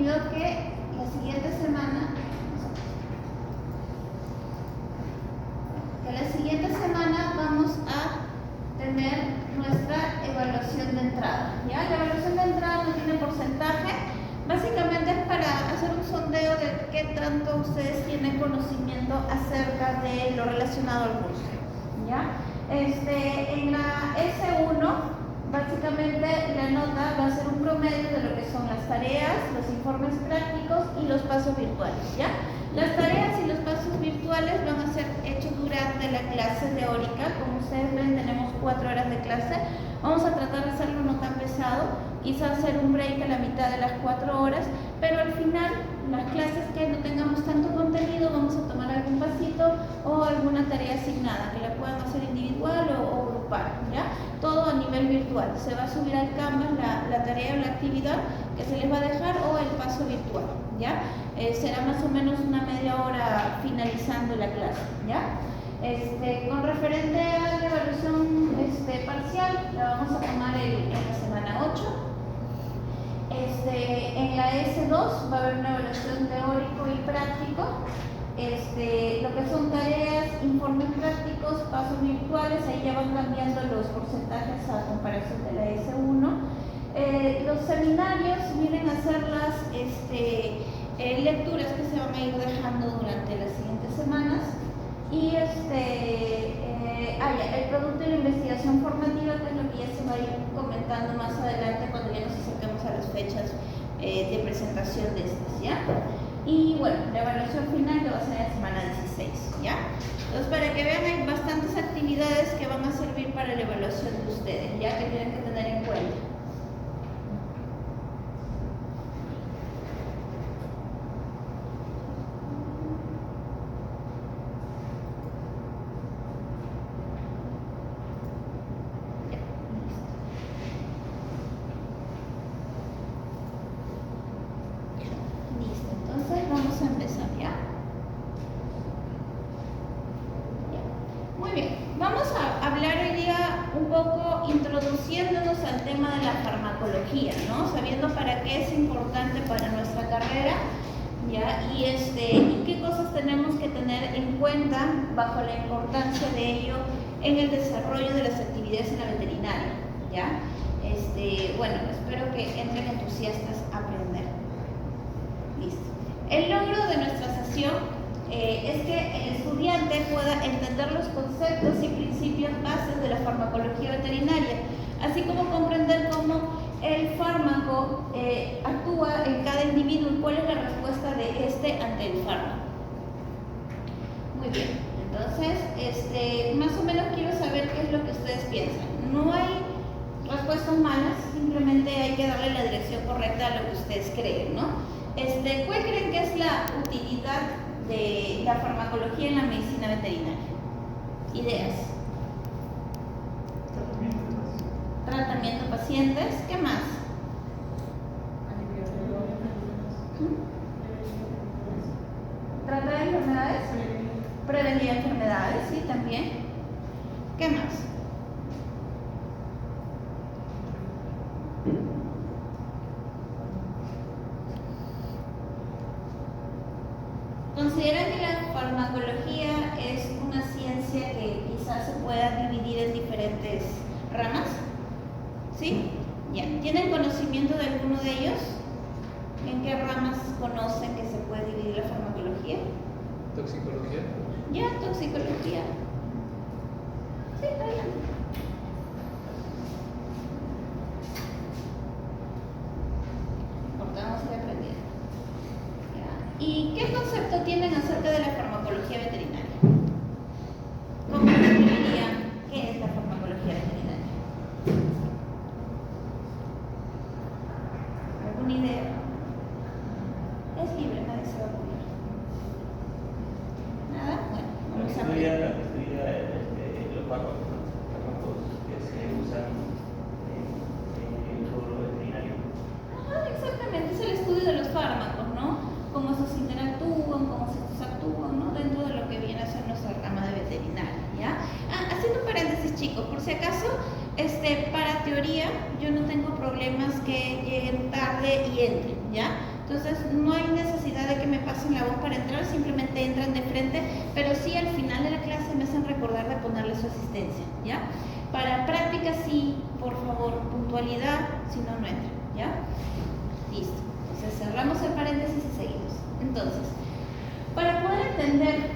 comprometido que la siguiente semana vamos a tener nuestra evaluación de entrada. ¿Ya? La evaluación de entrada no tiene porcentaje, básicamente es para hacer un sondeo de qué tanto ustedes tienen conocimiento acerca de lo relacionado al curso. ¿Ya? En la S1, básicamente la nota va a ser un promedio de lo que son las tareas, los informes prácticos y los pasos virtuales. ¿Ya? Las tareas y los pasos virtuales van a ser hechos durante la clase teórica. Como ustedes ven, tenemos 4 horas de clase. Vamos a tratar de hacerlo no tan pesado, quizás hacer un break a la mitad de las 4 horas, pero al final, las clases que no tengamos tanto contenido, vamos a tomar algún pasito o alguna tarea asignada, que la puedan hacer individual o grupal, ¿ya? Todo a nivel virtual. Se va a subir al Canvas la tarea o la actividad que se les va a dejar o el paso virtual, ¿ya? Será más o menos una media hora finalizando la clase, ¿ya? Con referente a la evaluación parcial, la vamos a tomar en la semana 8. En la S2 va a haber una evaluación teórico y práctico. Lo que son tareas, informes prácticos, pasos virtuales, ahí ya van cambiando los porcentajes a comparación de la S1. Los seminarios vienen a ser las lecturas que se van a ir dejando durante las siguientes semanas. Y el producto y la investigación formativa, que es lo que ya se va a ir comentando más adelante cuando ya nos acerquemos a las fechas de presentación de estas, ¿ya? Y bueno, la evaluación final que va a ser en la semana 16, ¿ya? Entonces, para que vean, hay bastantes actividades que van a servir para la evaluación de ustedes, ya que tienen que tener en cuenta. Introduciéndonos al tema de la farmacología, ¿no? Sabiendo para qué es importante para nuestra carrera, ¿ya? Y qué cosas tenemos que tener en cuenta bajo la importancia de ello en el desarrollo de las actividades en la veterinaria, ¿ya? Bueno, espero que entren entusiastas a aprender. Listo. El logro de nuestra sesión es que el estudiante pueda entender los conceptos y principios bases de la farmacología veterinaria, así como comprender cómo el fármaco actúa en cada individuo y cuál es la respuesta de este ante el fármaco. Muy bien, entonces, más o menos quiero saber qué es lo que ustedes piensan. No hay respuestas malas, simplemente hay que darle la dirección correcta a lo que ustedes creen, ¿no? ¿Cuál creen que es la utilidad de la farmacología en la medicina veterinaria? Ideas. Tratamiento de pacientes. ¿Qué más? Tratar enfermedades. Prevenir enfermedades, sí, también. ¿Qué más? ¿Consideran que la farmacología es una ciencia que quizás se pueda dividir en diferentes ramas? ¿Sí? Ya. ¿Tienen conocimiento de alguno de ellos? ¿En qué ramas conocen que se puede dividir la farmacología? ¿Toxicología? Ya, toxicología. Sí, adelante. Vamos a ir aprendiendo. ¿Y qué concepto tienen acerca de la farmacología veterinaria? ¿Cómo definirían qué es la farmacología veterinaria? ¿Alguna idea? Es libre, nadie se va a poner. ¿Nada? Bueno, vamos a aprender. Los fármacos que se usan en el rubro veterinario. Exactamente, es el estudio de los fármacos, ¿no? Cómo estos interactúan, cómo estos actúan, ¿no? Dentro de lo que viene a ser nuestra rama de veterinaria, ¿ya? Haciendo un paréntesis, chicos, por si acaso, para teoría, yo no tengo problemas que lleguen tarde y entren, ¿ya? Entonces no hay necesidad de que me pasen la voz para entrar, simplemente entran de frente, pero sí al final de la clase me hacen recordar de ponerle su asistencia, ¿ya? Para práctica sí, por favor, puntualidad, si no, no entra, ¿ya? Listo. Entonces cerramos el paréntesis y seguimos. Entonces, para poder entender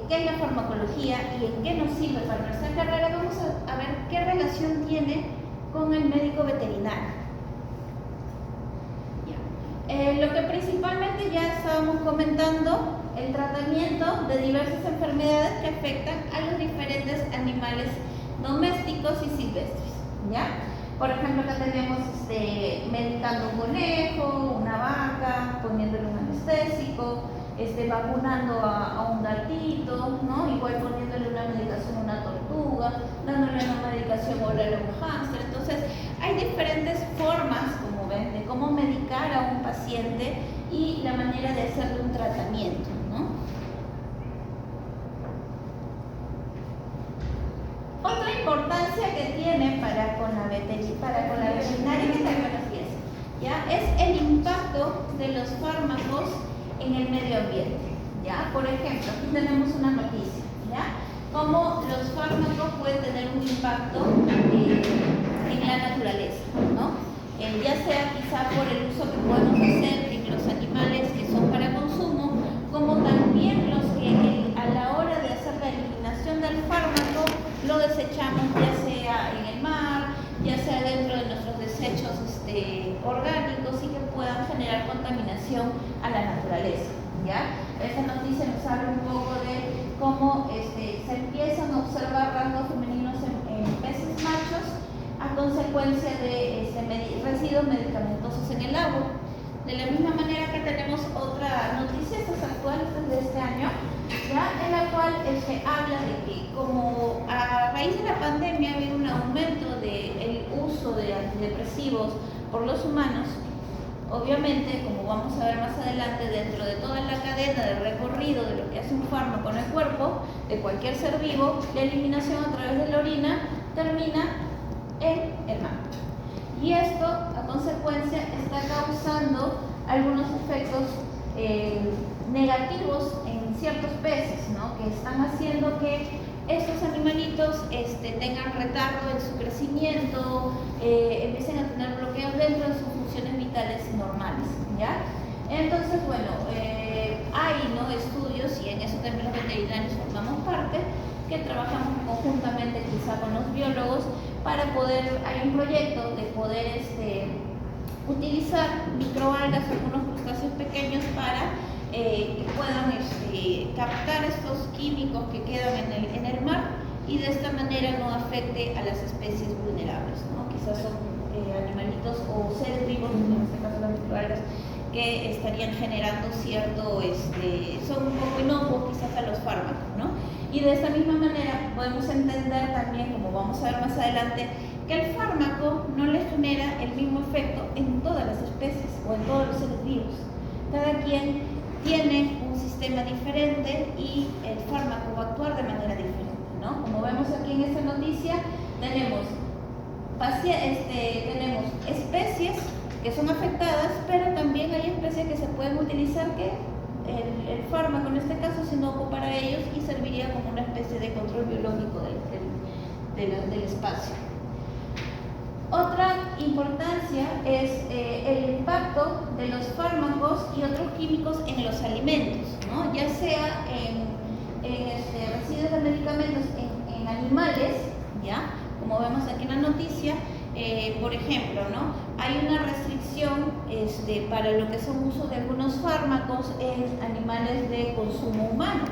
qué es la farmacología y en qué nos sirve para nuestra carrera, vamos a ver qué relación tiene con el médico veterinario. Lo que principalmente ya estábamos comentando, el tratamiento de diversas enfermedades que afectan a los diferentes animales domésticos y silvestres, ¿ya? Por ejemplo, acá tenemos medicando un conejo, una vaca, poniéndole un anestésico, vacunando a un gatito, ¿no? Igual poniéndole una medicación a una tortuga, dándole una medicación oral a un hámster. Entonces, hay diferentes formas, como ven, de cómo medicar a un paciente y la manera de hacerle un tratamiento, ¿no? Otra importancia que tiene para con la veterinaria, que también ¿ya? Es el impacto de los fármacos en el medio ambiente, ¿ya? Por ejemplo, aquí tenemos una noticia, ¿ya? Cómo los fármacos pueden tener un impacto en la naturaleza, ¿no? Ya sea quizá por el uso que podemos hacer en los animales que son para consumo, como también los que a la hora de hacer la eliminación del fármaco lo desechamos ya sea en el mar, ya sea dentro de nuestros desechos orgánicos y que puedan generar contaminación a la naturaleza, ¿ya? Esta noticia nos habla un poco de cómo se empiezan a observar rasgos femeninos en peces machos a consecuencia de residuos medicamentosos en el agua. De la misma manera que tenemos otra noticia, esta es actual, esta es de este año, ¿ya? En la cual habla de que como a raíz de la pandemia ha habido un aumento del uso de antidepresivos por los humanos, obviamente, como vamos a ver más adelante, dentro de toda la cadena de recorrido de lo que hace un fármaco en el cuerpo de cualquier ser vivo, la eliminación a través de la orina termina en el mar. Y esto, a consecuencia, está causando algunos efectos negativos en ciertos peces, ¿no? Que están haciendo que estos animalitos tengan retardo en su crecimiento, empiecen a tener bloqueos dentro de sus funciones vitales normales, ¿ya? Entonces, bueno, hay, ¿no?, estudios, y en eso también los veterinarios formamos parte, que trabajamos conjuntamente quizá con los biólogos para poder, hay un proyecto de poder utilizar microalgas, algunos crustáceos pequeños para que puedan captar estos químicos que quedan en el mar y de esta manera no afecte a las especies vulnerables, ¿no? Quizás son animalitos o seres vivos, en este caso las microalgas, que estarían generando cierto, son un poco inocuos quizás a los fármacos, ¿no? Y de esta misma manera podemos entender también, como vamos a ver más adelante, que el fármaco no le genera el mismo efecto en todas las especies o en todos los seres vivos. Cada quien tiene un sistema diferente y el fármaco va a actuar de manera diferente, ¿no? Como vemos aquí en esta noticia, tenemos especies que son afectadas, pero también hay especies que se pueden utilizar que el fármaco en este caso es inocuo para ellos y serviría como una especie de control biológico del espacio. Otra importancia es el impacto de los fármacos y otros químicos en los alimentos, ¿no? Ya sea en residuos de medicamentos en animales, ¿ya? Como vemos aquí en la noticia, por ejemplo, ¿no?, hay una restricción para lo que son uso de algunos fármacos en animales de consumo humano,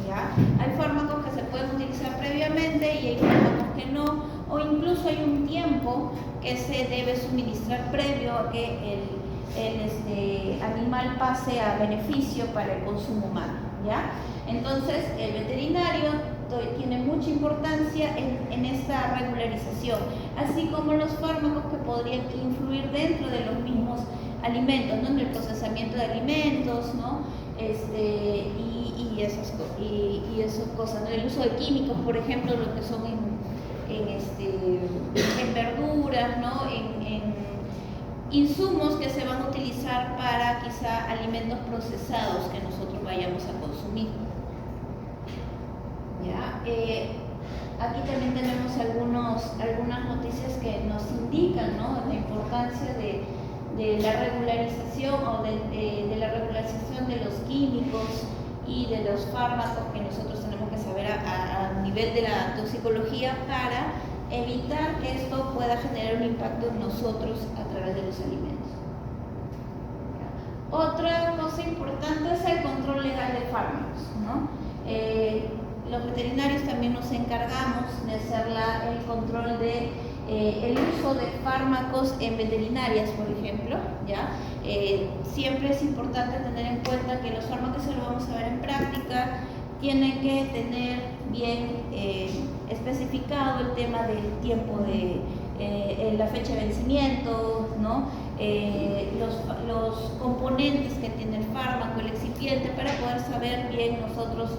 ¿ya? Hay fármacos que se pueden utilizar previamente y hay fármacos que no, o incluso hay un tiempo que se debe suministrar previo a que el animal pase a beneficio para el consumo humano, ¿ya? Entonces, el veterinario tiene mucha importancia en esta regularización, así como los fármacos que podrían influir dentro de los mismos alimentos, ¿no?, en el procesamiento de alimentos, ¿no?, y esas cosas, ¿no?, el uso de químicos, por ejemplo, lo que son en verduras, ¿no?, insumos que se van a utilizar para quizá alimentos procesados que nosotros vayamos a consumir. ¿Ya? Aquí también tenemos algunas noticias que nos indican, ¿no?, la importancia de la regularización o de la regularización de los químicos y de los fármacos que nosotros tenemos que saber a nivel de la toxicología para evitar que esto pueda generar un impacto en nosotros a través de los alimentos. Otra cosa importante es el control legal de fármacos, ¿no? Los veterinarios también nos encargamos de hacer el control de el uso de fármacos en veterinarias, por ejemplo, ¿ya? Siempre es importante tener en cuenta que los fármacos, se lo vamos a ver en práctica, tienen que tener bien especificado el tema del tiempo de la fecha de vencimiento, ¿no? Los componentes que tiene el fármaco, el excipiente, para poder saber bien nosotros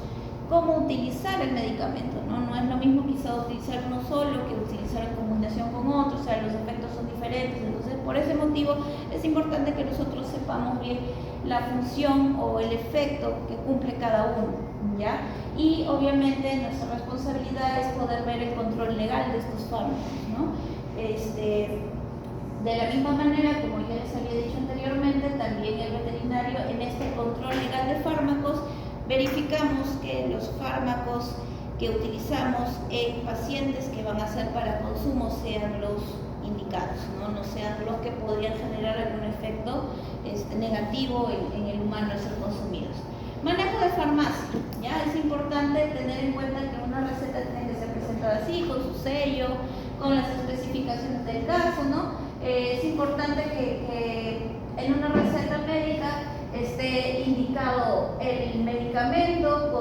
cómo utilizar el medicamento, ¿no? No es lo mismo quizá utilizar uno solo que utilizar en combinación con otro, o sea, los efectos son diferentes. Entonces, por ese motivo es importante que nosotros sepamos bien la función o el efecto que cumple cada uno, ¿ya? Y obviamente nuestra responsabilidad es poder ver el control legal de estos fármacos, ¿no? De la misma manera, como ya les había dicho anteriormente, también el veterinario, en este control legal de fármacos, verificamos que los fármacos que utilizamos en pacientes que van a ser para consumo sean los indicados, no sean los que podrían generar algún efecto negativo en el humano al ser consumidos. Manejo de farmacia, ¿ya? Es importante tener en cuenta que una receta tiene que ser presentada así, con su sello, con las especificaciones del caso, ¿no? Es importante que en una receta médica esté indicado el medicamento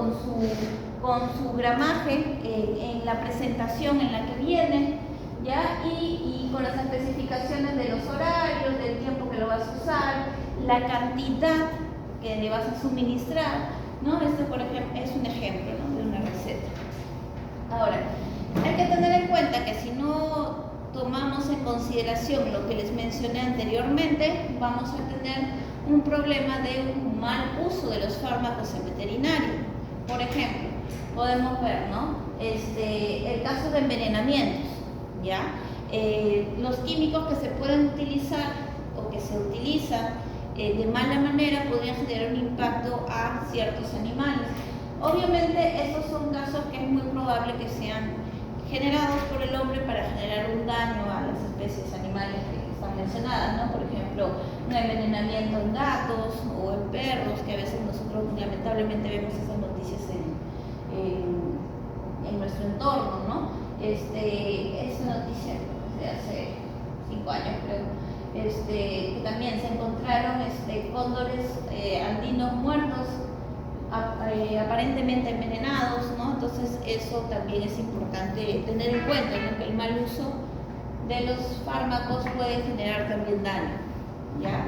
con su gramaje en la presentación en la que viene, ¿ya? Y con las especificaciones de los horarios, del tiempo que lo vas a usar, la cantidad que le vas a suministrar, ¿no? Este, por ejemplo, es un ejemplo, ¿no?, de una receta. Ahora, hay que tener en cuenta que si no tomamos en consideración lo que les mencioné anteriormente, vamos a tener un problema de un mal uso de los fármacos en veterinario. Por ejemplo, podemos ver, ¿no?, el caso de envenenamientos, ¿ya? Los químicos que se pueden utilizar o que se utilizan de mala manera podrían generar un impacto a ciertos animales. Obviamente estos son casos que es muy probable que sean generados por el hombre para generar un daño a las especies animales que están mencionadas, ¿no? Por ejemplo, un envenenamiento en gatos o en perros, que a veces nosotros lamentablemente vemos esas noticias en nuestro entorno, ¿no? Esa noticia de hace 5 años, creo. Que también se encontraron cóndores andinos muertos, aparentemente envenenados, ¿no? Entonces eso también es importante tener en cuenta, ¿no?, que el mal uso de los fármacos puede generar también daño, ¿ya?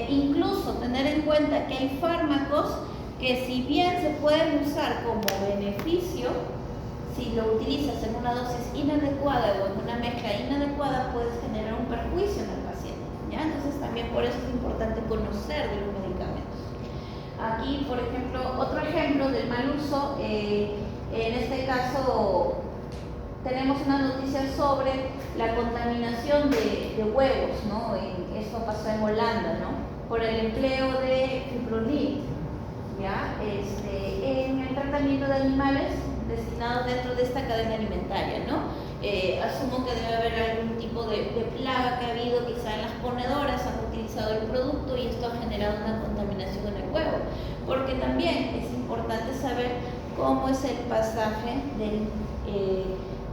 Incluso tener en cuenta que hay fármacos que, si bien se pueden usar como beneficio, si lo utilizas en una dosis inadecuada o en una mezcla inadecuada, puedes generar un perjuicio en el paciente, ¿ya? Entonces también por eso es importante conocer de los medicamentos. Aquí, por ejemplo, otro ejemplo del mal uso, en este caso tenemos una noticia sobre la contaminación de huevos, ¿no? Esto pasó en Holanda, ¿no?, por el empleo de fipronil, ¿ya? En el tratamiento de animales destinados dentro de esta cadena alimentaria, ¿no? Asumo que debe haber algún tipo de plaga que ha habido quizá en las ponedoras, han utilizado el producto y esto ha generado una contaminación en el huevo, porque también es importante saber cómo es el pasaje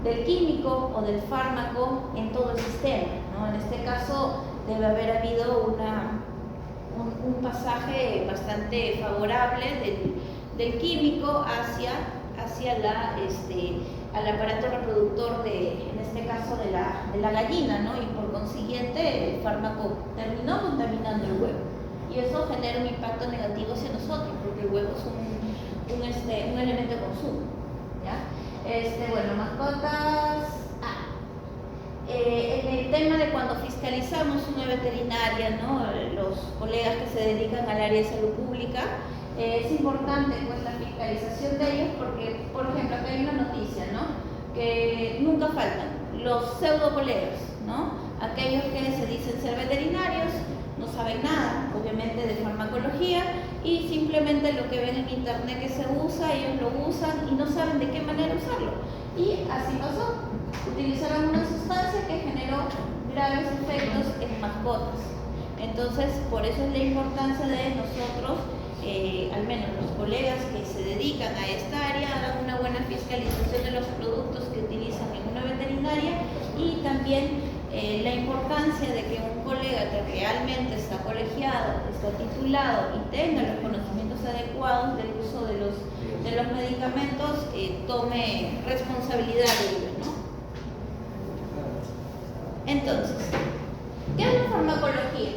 del químico o del fármaco en todo el sistema, ¿no? En este caso debe haber habido un pasaje bastante favorable del químico hacia al aparato reproductor en este caso de la gallina, ¿no? Y por consiguiente el fármaco terminó contaminando el huevo y eso genera un impacto negativo hacia nosotros, porque el huevo es un elemento de consumo, ¿ya? Bueno, mascotas. En el tema de cuando fiscalizamos una veterinaria, ¿no? Los colegas que se dedican al área de salud pública, es importante pues la fiscalización de ellos porque, por ejemplo, acá hay una noticia, ¿no? Que nunca faltan los pseudo colegas, ¿no? Aquellos que se dicen ser veterinarios, no saben nada, obviamente, de farmacología y simplemente lo que ven en internet que se usa, ellos lo usan y no saben de qué manera usarlo. Y así pasó. Utilizaron una sustancia que generó graves efectos en mascotas. Entonces, por eso es la importancia de nosotros, al menos los colegas que se dedican a esta área, hagan una buena fiscalización de los productos que utilizan en una veterinaria y también la importancia de que un colega que realmente está colegiado, está titulado y tenga los conocimientos adecuados del uso de los medicamentos, tome responsabilidad de ello, ¿no? Entonces, ¿qué es la farmacología?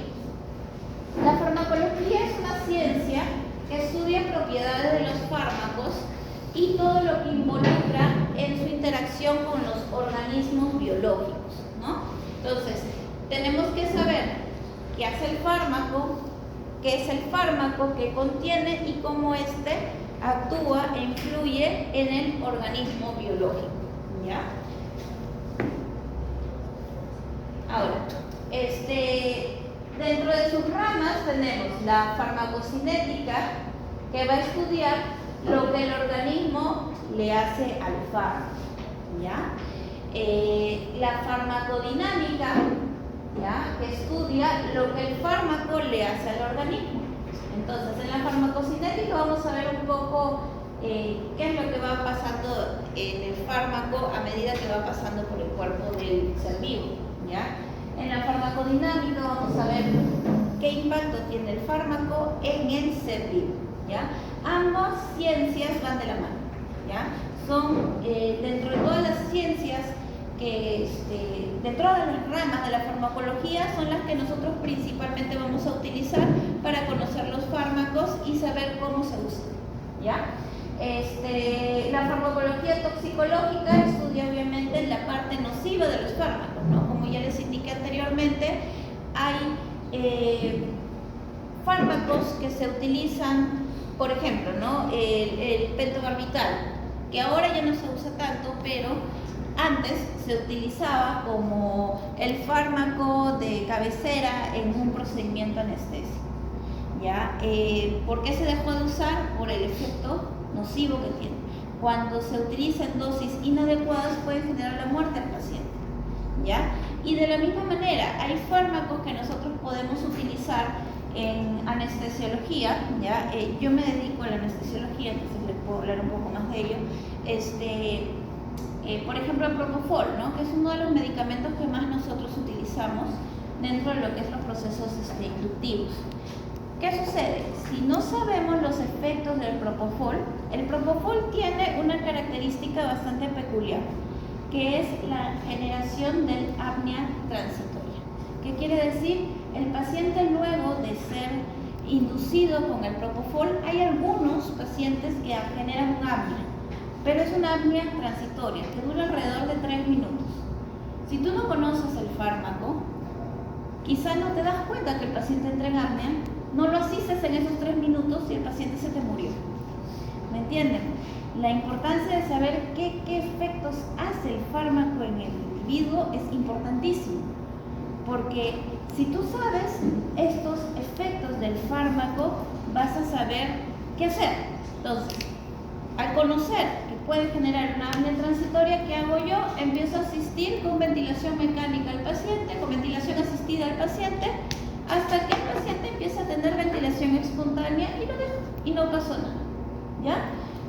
La farmacología es una ciencia que estudia propiedades de los fármacos y todo lo que involucra en su interacción con los organismos biológicos, ¿no? Entonces, tenemos que saber qué hace el fármaco, qué es el fármaco, qué contiene y cómo éste actúa e influye en el organismo biológico, ¿ya? Ahora, dentro de sus ramas tenemos la farmacocinética, que va a estudiar lo que el organismo le hace al fármaco, ¿ya? La farmacodinámica, ¿ya? Que estudia lo que el fármaco le hace al organismo. Entonces, en la farmacocinética vamos a ver un poco qué es lo que va pasando en el fármaco a medida que va pasando por el cuerpo del ser vivo, ¿ya? En la farmacodinámica vamos a ver qué impacto tiene el fármaco en el ser vivo, ¿ya? Ambas ciencias van de la mano, ¿ya? Son dentro de todas las ciencias dentro de las ramas de la farmacología son las que nosotros principalmente vamos a utilizar para conocer los fármacos y saber cómo se usan, ¿ya? La farmacología toxicológica estudia obviamente la parte nociva de los fármacos, ¿no? Como ya les indiqué anteriormente, hay fármacos que se utilizan, por ejemplo, ¿no? El pentobarbital, que ahora ya no se usa tanto, pero antes se utilizaba como el fármaco de cabecera en un procedimiento anestésico, ¿ya? ¿Por qué se dejó de usar? Por el efecto nocivo que tiene. Cuando se utiliza en dosis inadecuadas puede generar la muerte al paciente, ¿ya? Y de la misma manera hay fármacos que nosotros podemos utilizar en anestesiología, ¿ya? Yo me dedico a la anestesiología, entonces les puedo hablar un poco más de ello. Por ejemplo, el propofol, ¿no? Que es uno de los medicamentos que más nosotros utilizamos dentro de lo que es los procesos inductivos. ¿Qué sucede? Si no sabemos los efectos del propofol, el propofol tiene una característica bastante peculiar, que es la generación del apnea transitoria. ¿Qué quiere decir? El paciente, luego de ser inducido con el propofol, hay algunos pacientes que generan un apnea, pero es una apnea transitoria que dura alrededor de 3 minutos. Si tú no conoces el fármaco, quizá no te das cuenta que el paciente entra en apnea, no lo asistes en esos 3 minutos y el paciente se te murió. ¿Me entienden? La importancia de saber qué efectos hace el fármaco en el individuo es importantísimo, porque si tú sabes estos efectos del fármaco, vas a saber qué hacer. Entonces, al conocer que puede generar una apnea transitoria, ¿qué hago yo? Empiezo a asistir con ventilación mecánica al paciente, con ventilación asistida al paciente, hasta que el paciente empieza a tener ventilación espontánea y lo dejo, y no pasó nada, ¿ya?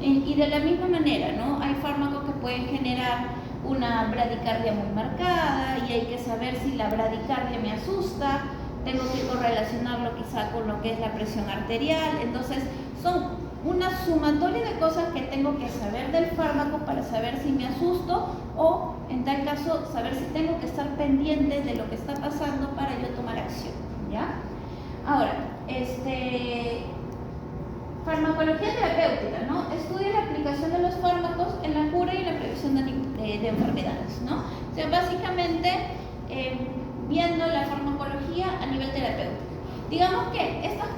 Y de la misma manera, ¿no? Hay fármacos que pueden generar una bradicardia muy marcada y hay que saber si la bradicardia me asusta, tengo que correlacionarlo quizá con lo que es la presión arterial. Entonces, son una sumatoria de cosas que tengo que saber del fármaco para saber si me asusto o, en tal caso, saber si tengo que estar pendiente de lo que está pasando para yo tomar acción, ¿ya? Ahora, farmacología terapéutica, ¿no? Estudia la aplicación de los fármacos en la cura y la prevención de enfermedades, ¿no? O sea, básicamente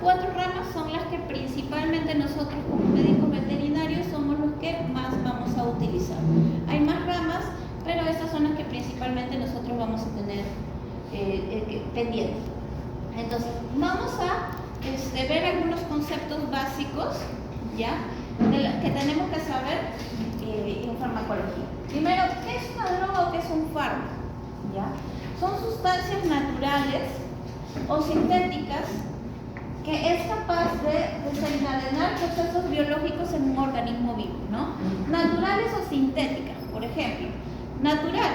4 ramas son las que principalmente nosotros como médicos veterinarios somos los que más vamos a utilizar. Hay más ramas, pero estas son las que principalmente nosotros vamos a tener pendientes. Entonces, vamos a ver algunos conceptos básicos, ¿ya? Que tenemos que saber en farmacología. Primero, ¿qué es una droga o qué es un fármaco? ¿Ya? Son sustancias naturales o sintéticas que es capaz de desencadenar procesos biológicos en un organismo vivo, ¿no? Naturales o sintéticas, por ejemplo. Natural,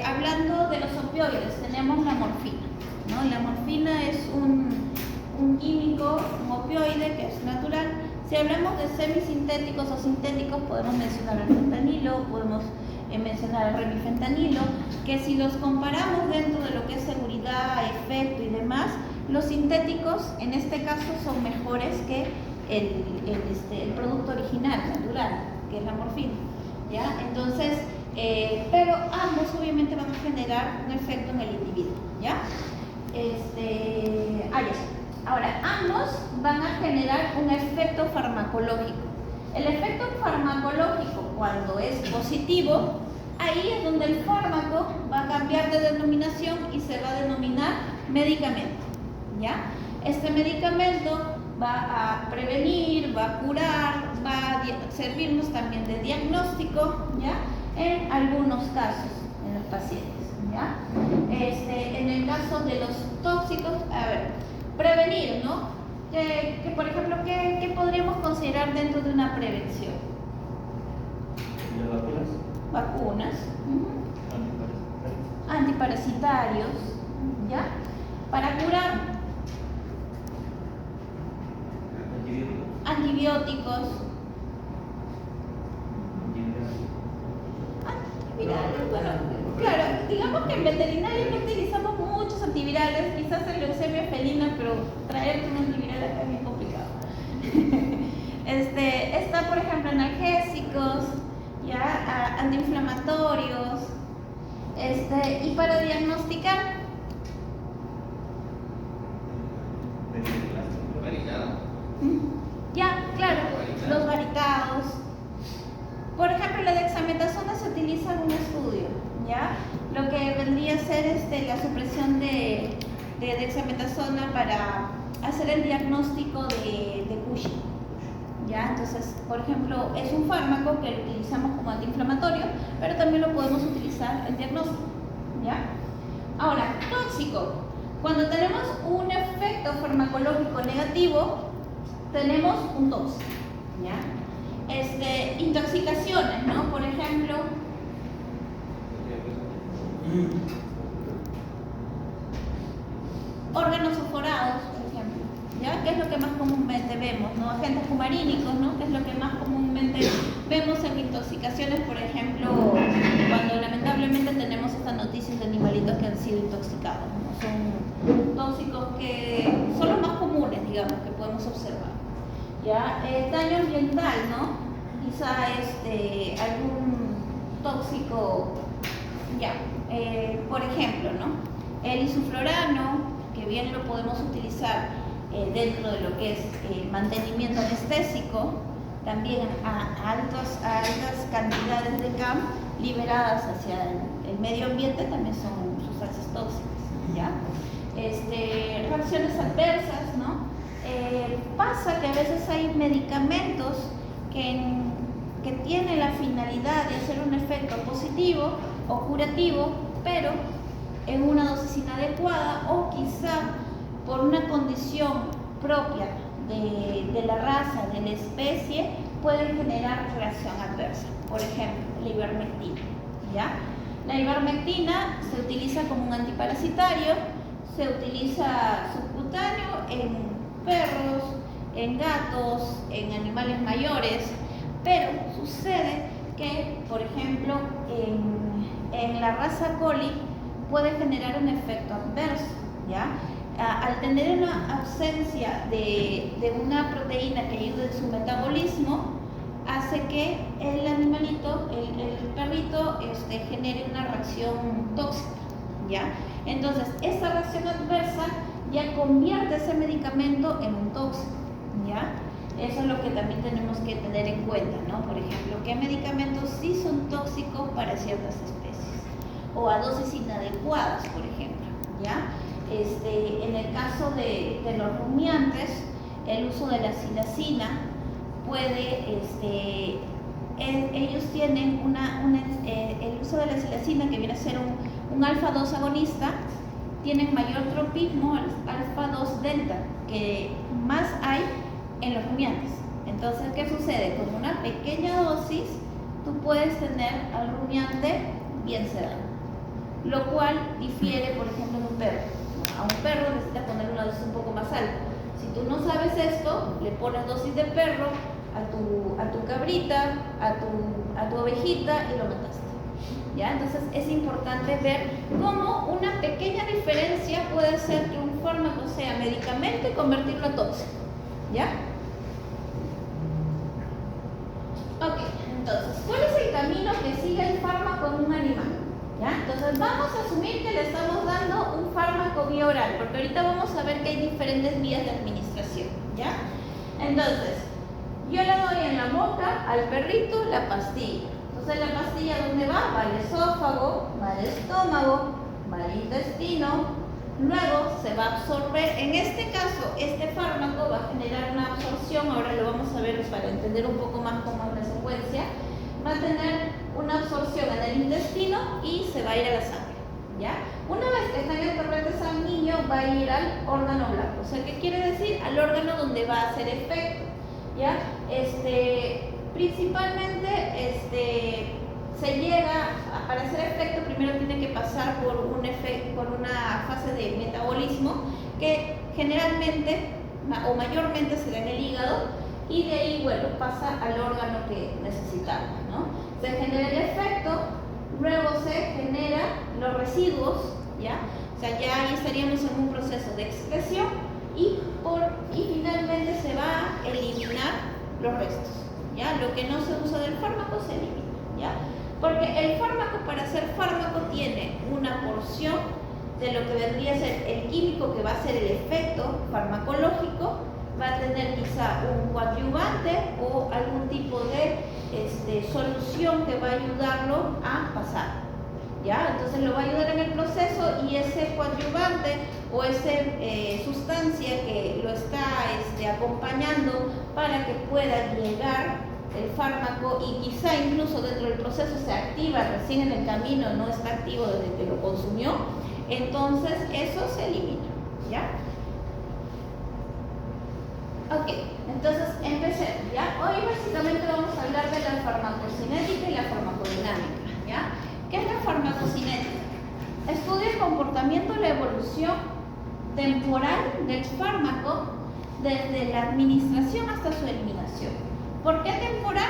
hablando de los opioides, tenemos la morfina, ¿no? La morfina es un químico, un opioide que es natural. Si hablamos de semisintéticos o sintéticos, podemos mencionar el fentanilo, podemos mencionar el remifentanilo, que si los comparamos dentro de lo que es seguridad, efecto y demás, los sintéticos en este caso son mejores que el producto original, natural, que es la morfina, ¿ya? Entonces, pero ambos obviamente van a generar un efecto en el individuo, ¿ya? Ahora, ambos van a generar un efecto farmacológico. El efecto farmacológico, cuando es positivo, ahí es donde el fármaco va a cambiar de denominación y se va a denominar medicamento, ¿ya? Este medicamento va a prevenir, va a curar, va a servirnos también de diagnóstico, ¿ya? En algunos casos, en los pacientes, ¿ya? En el caso de los tóxicos, prevenir, ¿no? Que por ejemplo, ¿qué podríamos considerar dentro de una prevención? ¿Las vacunas? Vacunas, antiparasitarios, ¿ya? Para curar, antibióticos, bueno, claro, digamos que en veterinaria no utilizamos muchos antivirales, quizás en leucemia felina, pero traer un antiviral acá es bien complicado. Está, por ejemplo, analgésicos, ya, antiinflamatorios, y para diagnosticar. Ya, claro, los varicados. Por ejemplo, la dexametasona se utiliza en un estudio, ¿ya? Lo que vendría a ser la supresión de dexametasona para hacer el diagnóstico de Cushing, ¿ya? Entonces, por ejemplo, es un fármaco que lo utilizamos como antiinflamatorio, pero también lo podemos utilizar en diagnóstico, ¿ya? Ahora, tóxico. Cuando tenemos un efecto farmacológico negativo, tenemos un tóxico, ¿ya? Intoxicaciones, ¿no? Por ejemplo, órganos sulfurados, por ejemplo, ¿ya? Que es lo que más comúnmente vemos, ¿no? Agentes cumarínicos, ¿no? Que es lo que más comúnmente vemos en intoxicaciones, por ejemplo, cuando lamentablemente tenemos estas noticias de animalitos que han sido intoxicados, ¿no? Son tóxicos que son los más comunes, digamos, que podemos observar, ¿ya? Daño ambiental, ¿no? Quizá algún tóxico, ya, por ejemplo, ¿no? El isoflurano, que bien lo podemos utilizar dentro de lo que es mantenimiento anestésico, también a altas cantidades de CAM liberadas hacia el medio ambiente, también son sustancias tóxicas, ¿ya? Reacciones adversas, ¿no? Pasa que a veces hay medicamentos que tienen la finalidad de hacer un efecto positivo o curativo, pero en una dosis inadecuada o quizá por una condición propia de la raza, de la especie, pueden generar reacción adversa. Por ejemplo, la ivermectina, ¿ya? La ivermectina se utiliza como un antiparasitario, se utiliza subcutáneo en perros, en gatos, en animales mayores, pero sucede que, por ejemplo, en la raza coli puede generar un efecto adverso, ¿ya? Al tener una ausencia de una proteína que ayude en su metabolismo, hace que el animalito, el perrito, genere una reacción tóxica, ¿ya? Entonces, esa reacción adversa ya convierte ese medicamento en un tóxico, ¿ya? Eso es lo que también tenemos que tener en cuenta, ¿no? Por ejemplo, qué medicamentos sí son tóxicos para ciertas especies o a dosis inadecuadas, por ejemplo, ¿ya? En el caso de los rumiantes, el uso de la silacina puede, ellos tienen el uso de la silacina, que viene a ser un alfa-2 agonista, tienen mayor tropismo al alfa-2 delta, que más hay en los rumiantes. Entonces, ¿qué sucede? Con una pequeña dosis, tú puedes tener al rumiante bien sedado, lo cual difiere, por ejemplo, de un perro. A un perro necesitas poner una dosis un poco más alta. Si tú no sabes esto, le pones dosis de perro a tu cabrita, a tu ovejita y lo mataste, ¿ya? Entonces es importante ver cómo una pequeña diferencia puede hacer que un fármaco sea medicamento y convertirlo a tóxico, ¿ya? Ok, entonces, ¿cuál es el camino que sigue el fármaco en un animal? ¿Ya? Entonces vamos a asumir que le estamos dando un fármaco vía oral, porque ahorita vamos a ver que hay diferentes vías de administración, ¿ya? Entonces, yo le doy en la boca al perrito la pastilla. Entonces la pastilla, ¿dónde va? Va al esófago, va al estómago, va al intestino, luego se va a absorber. En este caso, este fármaco va a generar una absorción, ahora lo vamos a ver para entender un poco más cómo es la secuencia. Va a tener una absorción en el intestino y se va a ir a la sangre, ¿ya? Una vez que está en el torrente sanguíneo, va a ir al órgano blanco. O sea, ¿qué quiere decir? Al órgano donde va a hacer efecto, ¿ya? Principalmente, se llega, para hacer efecto, primero tiene que pasar por una fase de metabolismo que generalmente o mayormente se da en el hígado, y de ahí, bueno, pasa al órgano que necesitamos, ¿no? Se genera el efecto, luego se generan los residuos, ¿ya? O sea, ya ahí estaríamos en un proceso de excreción y finalmente se va a eliminar los restos, ¿ya? Lo que no se usa del fármaco se elimina, ¿ya? Porque el fármaco, para ser fármaco, tiene una porción de lo que vendría a ser el químico que va a ser el efecto farmacológico, va a tener quizá un coadyuvante o algún tipo de solución que va a ayudarlo a pasar, ¿ya? Entonces lo va a ayudar en el proceso, y ese coadyuvante o esa sustancia que lo está acompañando para que pueda llegar el fármaco, y quizá incluso dentro del proceso se activa recién en el camino, no está activo desde que lo consumió, entonces eso se elimina, ¿ya? Ok, entonces empecemos, ¿ya? Hoy básicamente vamos a hablar de la farmacocinética y la farmacodinámica, ¿ya? ¿Qué es la farmacocinética? Estudia el comportamiento y la evolución temporal del fármaco desde la administración hasta su eliminación. ¿Por qué temporal?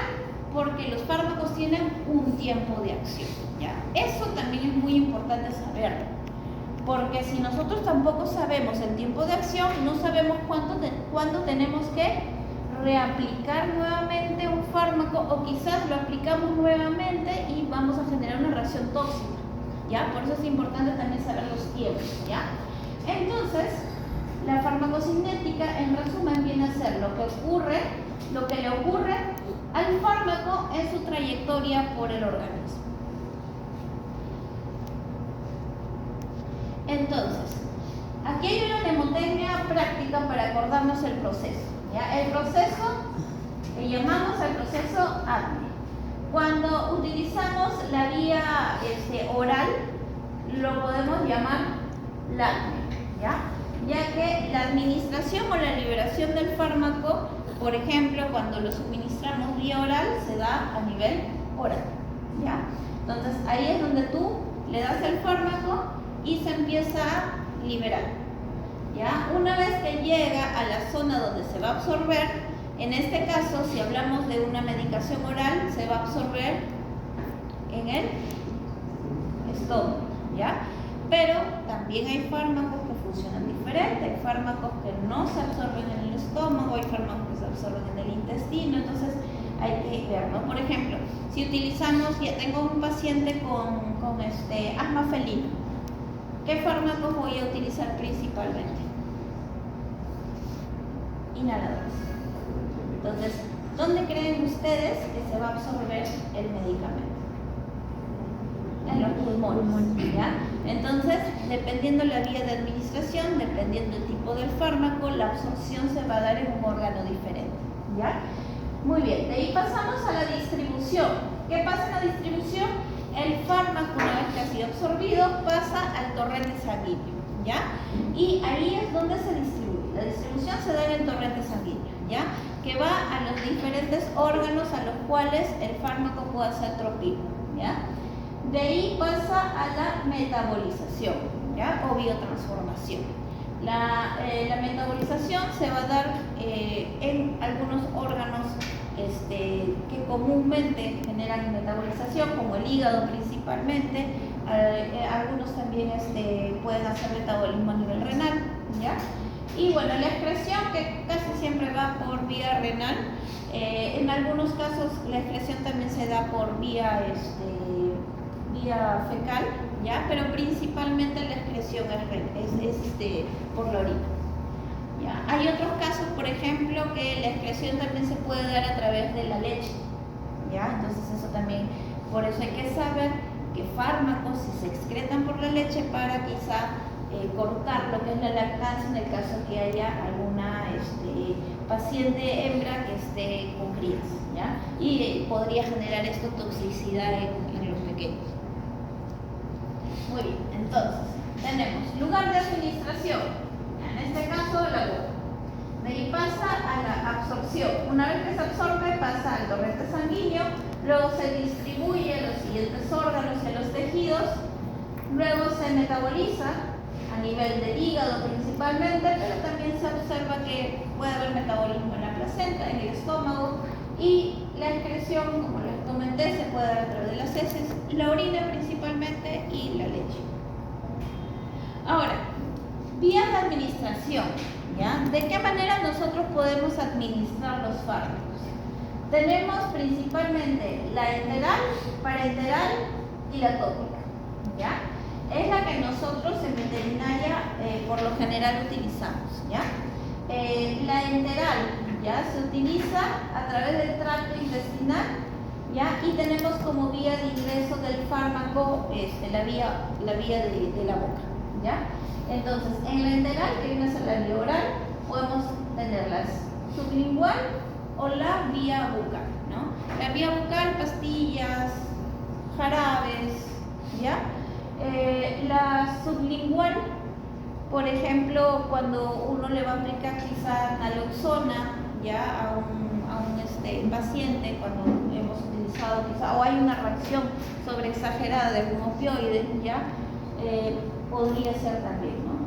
Porque los fármacos tienen un tiempo de acción, ¿ya? Eso también es muy importante saberlo. Porque si nosotros tampoco sabemos el tiempo de acción, no sabemos cuándo tenemos que reaplicar nuevamente un fármaco, o quizás lo aplicamos nuevamente y vamos a generar una reacción tóxica, ¿ya? Por eso es importante también saber los tiempos, ¿ya? Entonces, la farmacocinética, en resumen, viene a ser lo que le ocurre al fármaco en su trayectoria por el organismo. Entonces, aquí hay una mnemotecnia práctica para acordarnos el proceso, ¿ya? El proceso le llamamos el proceso ADME. Cuando utilizamos la vía oral, lo podemos llamar LACME, ¿ya? Ya que la administración o la liberación del fármaco, por ejemplo, cuando lo suministramos vía oral, se da a nivel oral, ¿ya? Entonces, ahí es donde tú le das el fármaco y se empieza a liberar, ¿ya? Una vez que llega a la zona donde se va a absorber, en este caso, si hablamos de una medicación oral, se va a absorber en el estómago, ¿ya? Pero también hay fármacos que funcionan diferente, hay fármacos que no se absorben en el estómago, hay fármacos que se absorben en el intestino, entonces hay que ver, ¿no? Por ejemplo, si utilizamos, ya tengo un paciente con asma felino, ¿qué fármacos voy a utilizar principalmente? inhaladores. Entonces, ¿dónde creen ustedes que se va a absorber el medicamento? En los pulmones, ¿ya? Entonces, dependiendo la vía de administración, dependiendo el tipo del fármaco, la absorción se va a dar en un órgano diferente, ¿ya? Muy bien, de ahí pasamos a la distribución. ¿Qué pasa en la distribución? El fármaco, una vez que ha sido absorbido, pasa al torrente sanguíneo, ¿ya? Y ahí es donde se distribuye. La distribución se da en el torrente sanguíneo, ¿ya? Que va a los diferentes órganos a los cuales el fármaco puede hacer tropino, ¿ya? De ahí pasa a la metabolización, ¿ya? O biotransformación. La metabolización se va a dar en algunos órganos que comúnmente generan metabolización, como el hígado principalmente. Algunos también pueden hacer metabolismo a nivel renal, ¿ya? Y bueno, la excreción, que casi siempre va por vía renal. En algunos casos la excreción también se da por vía fecal, ¿ya? Pero principalmente la excreción es por la orina, ¿ya? Hay otros casos, por ejemplo, que la excreción también se puede dar a través de la leche, ¿ya? Entonces eso también, por eso hay que saber que fármacos si se excretan por la leche para quizá cortar lo que es la lactancia en el caso que haya alguna paciente hembra que esté con crías, ¿ya? Y podría generar esto toxicidad en los pequeños. Muy bien, entonces tenemos lugar de administración, en este caso la boca. De ahí pasa a la absorción. Una vez que se absorbe pasa al torrente sanguíneo, luego se distribuye a los siguientes órganos y a los tejidos, luego se metaboliza a nivel del hígado principalmente, pero también se observa que puede haber metabolismo en la placenta, en el estómago, y la excreción, como les comenté, se puede dar a través de las heces, la orina principalmente y la leche. Ahora, vías de administración, ¿ya? ¿De qué manera nosotros podemos administrar los fármacos? Tenemos principalmente la enteral, parenteral y la tópica, ¿ya? Es la que nosotros en veterinaria por lo general utilizamos, ¿ya? La enteral, ¿ya? Se utiliza a través del tracto intestinal, ¿ya? Y tenemos como vía de ingreso del fármaco la vía de la boca, ¿ya? Entonces, en la enteral, que viene a ser la vía oral, podemos tener la sublingual o la vía bucal, ¿no? La vía bucal, pastillas, jarabes, ¿ya? La sublingual, por ejemplo, cuando uno le va a aplicar quizá naloxona, ¿ya? a un paciente, cuando hemos utilizado quizá, o hay una reacción sobreexagerada de algún opioide, ¿ya? Podría ser también, ¿no?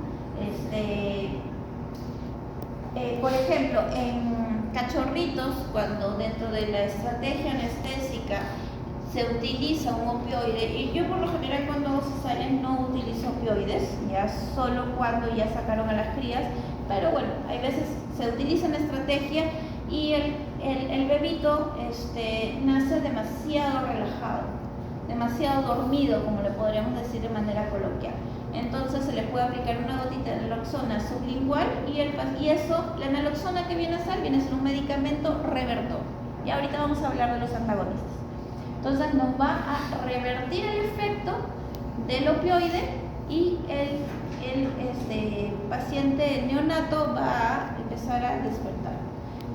Por ejemplo, en cachorritos, cuando dentro de la estrategia anestésica se utiliza un opioide, y yo por lo general cuando hago cesáreas no utilizo opioides, ya solo cuando ya sacaron a las crías, pero bueno, hay veces se utiliza en estrategia y el bebito nace demasiado relajado, demasiado dormido, como le podríamos decir de manera coloquial. Entonces se le puede aplicar una gotita de naloxona sublingual y eso, la naloxona que viene a ser un medicamento revertor. Y ahorita vamos a hablar de los antagonistas. Entonces nos va a revertir el efecto del opioide y el paciente neonato va a empezar a despertar,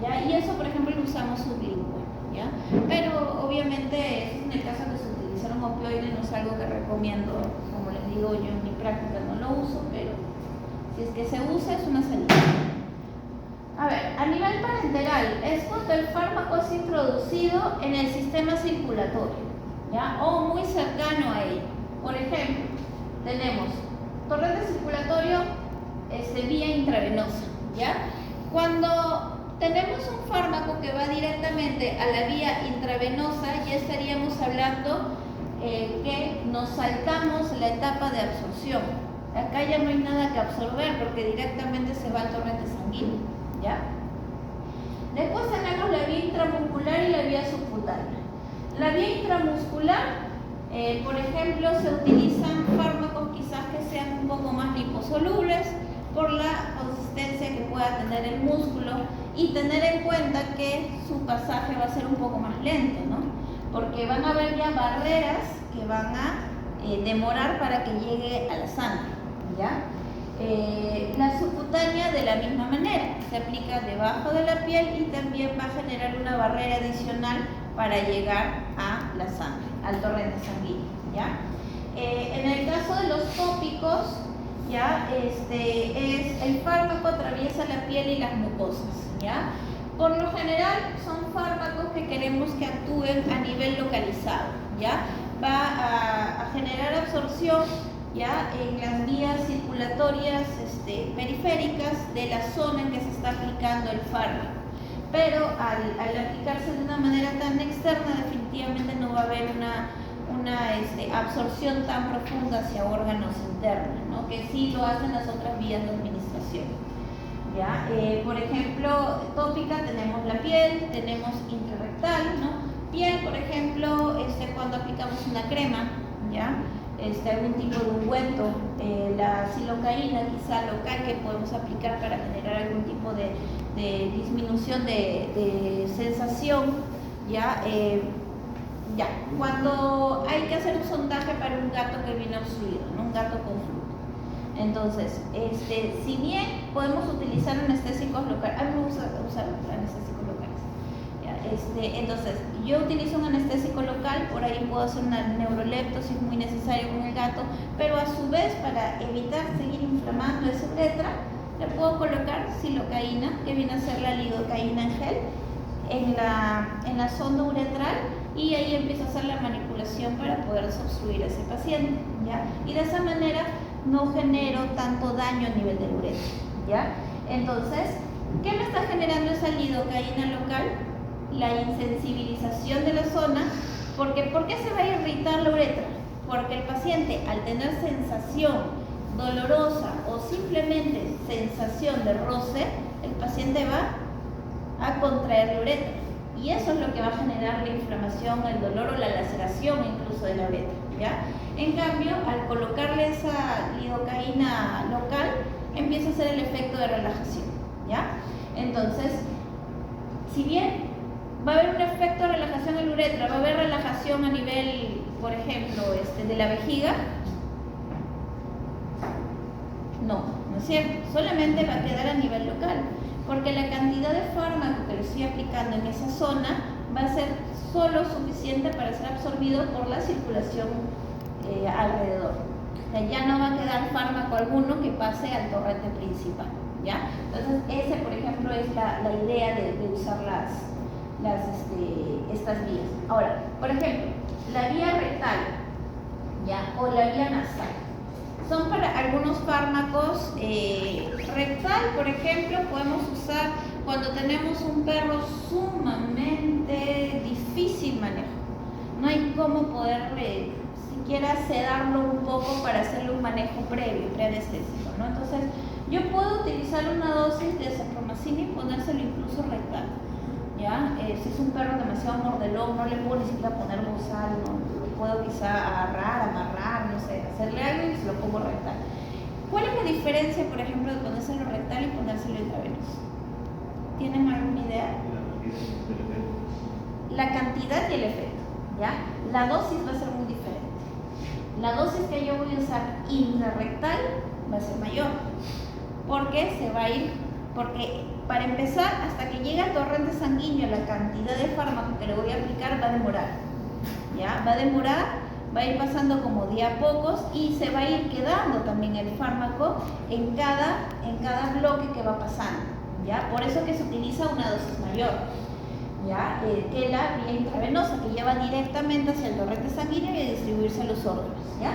¿ya? Y eso, por ejemplo, lo usamos sublingual, ¿ya? Pero obviamente en el caso de que se utilizaron opioides no es algo que recomiendo, como les digo, yo en mi práctica no lo uso, pero si es que se usa es una salida. A ver, a nivel parenteral, es cuando el fármaco es introducido en el sistema circulatorio, ¿ya? O muy cercano a él. Por ejemplo, tenemos torrente circulatorio, vía intravenosa, ¿ya? Cuando tenemos un fármaco que va directamente a la vía intravenosa, ya estaríamos hablando que nos saltamos la etapa de absorción. Acá ya no hay nada que absorber porque directamente se va al torrente sanguíneo, ¿ya? Después tenemos la vía intramuscular y la vía subcutánea. La vía intramuscular, por ejemplo, se utilizan fármacos quizás que sean un poco más liposolubles por la consistencia que pueda tener el músculo y tener en cuenta que su pasaje va a ser un poco más lento, ¿no? Porque van a haber ya barreras que van a demorar para que llegue a la sangre, ¿ya? La subcutánea de la misma manera, se aplica debajo de la piel y también va a generar una barrera adicional para llegar a la sangre, al torrente sanguíneo, ¿ya? En el caso de los tópicos, ¿ya? El fármaco atraviesa la piel y las mucosas, ¿ya? Por lo general son fármacos que queremos que actúen a nivel localizado, ¿ya? Va a generar absorción, ¿ya? En las vías circulatorias periféricas de la zona en que se está aplicando el fármaco. Pero al aplicarse de una manera tan externa, definitivamente no va a haber una absorción tan profunda hacia órganos internos, ¿no? Que sí lo hacen las otras vías de administración, ¿ya? Por ejemplo, tópica tenemos la piel, tenemos intrarrectal, ¿no? Piel, por ejemplo, cuando aplicamos una crema, ¿ya? Algún tipo de ungüento, la silocaína quizá local que podemos aplicar para generar algún tipo de disminución de sensación, ¿ya? Cuando hay que hacer un sondaje para un gato que viene obstruido, ¿no? Un gato con flujo. Entonces, si bien podemos utilizar anestésicos locales, a mí me gusta usar anestésicos locales, ¿ya? Entonces, yo utilizo un anestésico local, por ahí puedo hacer una neurolepto si es muy necesario con el gato, pero a su vez, para evitar seguir inflamando esa uretra, le puedo colocar silocaína, que viene a ser la lidocaína en gel, en la sonda uretral, y ahí empiezo a hacer la manipulación para poder obstruir a ese paciente, ¿ya? Y de esa manera no genero tanto daño a nivel del uretra, ¿ya? Entonces, ¿qué me está generando esa lidocaína local? La insensibilización de la zona. ¿Por qué se va a irritar la uretra? Porque el paciente, al tener sensación dolorosa o simplemente sensación de roce, el paciente va a contraer la uretra. Y eso es lo que va a generar la inflamación, el dolor o la laceración incluso de la uretra, ¿ya? En cambio, al colocarle esa lidocaína local, empieza a hacer el efecto de relajación, ¿ya? Entonces, si bien va a haber un efecto de relajación en la uretra, va a haber relajación a nivel, por ejemplo, de la vejiga, no es cierto, solamente va a quedar a nivel local, porque la cantidad de fármaco que le estoy aplicando en esa zona va a ser solo suficiente para ser absorbido por la circulación alrededor. O sea, ya no va a quedar fármaco alguno que pase al torrente principal, ¿ya? Entonces, ese, por ejemplo, es la idea de usar estas vías. Ahora, por ejemplo, la vía rectal, ¿ya? O la vía nasal. Son para algunos fármacos rectal, por ejemplo, podemos usar cuando tenemos un perro sumamente difícil manejo. No hay cómo poder siquiera sedarlo un poco para hacerle un manejo preanestésico, ¿no? Entonces, yo puedo utilizar una dosis de azatromicina y ponérselo incluso rectal, ¿ya? Si es un perro demasiado mordelón, no le puedo ni siquiera poner bozal, ¿no? Puedo quizá agarrar, amarrar, no sé, hacerle algo y se lo pongo rectal. ¿Cuál es la diferencia, por ejemplo, de ponérselo rectal y ponérselo intravenoso? ¿Tienen alguna idea? La cantidad y el efecto, ¿ya? La dosis va a ser muy diferente. La dosis que yo voy a usar intrarrectal va a ser mayor, porque se va a ir, porque para empezar, hasta que llegue al torrente sanguíneo, la cantidad de fármaco que le voy a aplicar va a demorar, ¿ya? Va a demorar, va a ir pasando como de a pocos y se va a ir quedando también el fármaco en cada bloque que va pasando, ¿ya? Por eso que se utiliza una dosis mayor, ¿ya? Que la vía intravenosa, que lleva directamente hacia el torrente sanguíneo y a distribuirse a los órganos, ¿ya?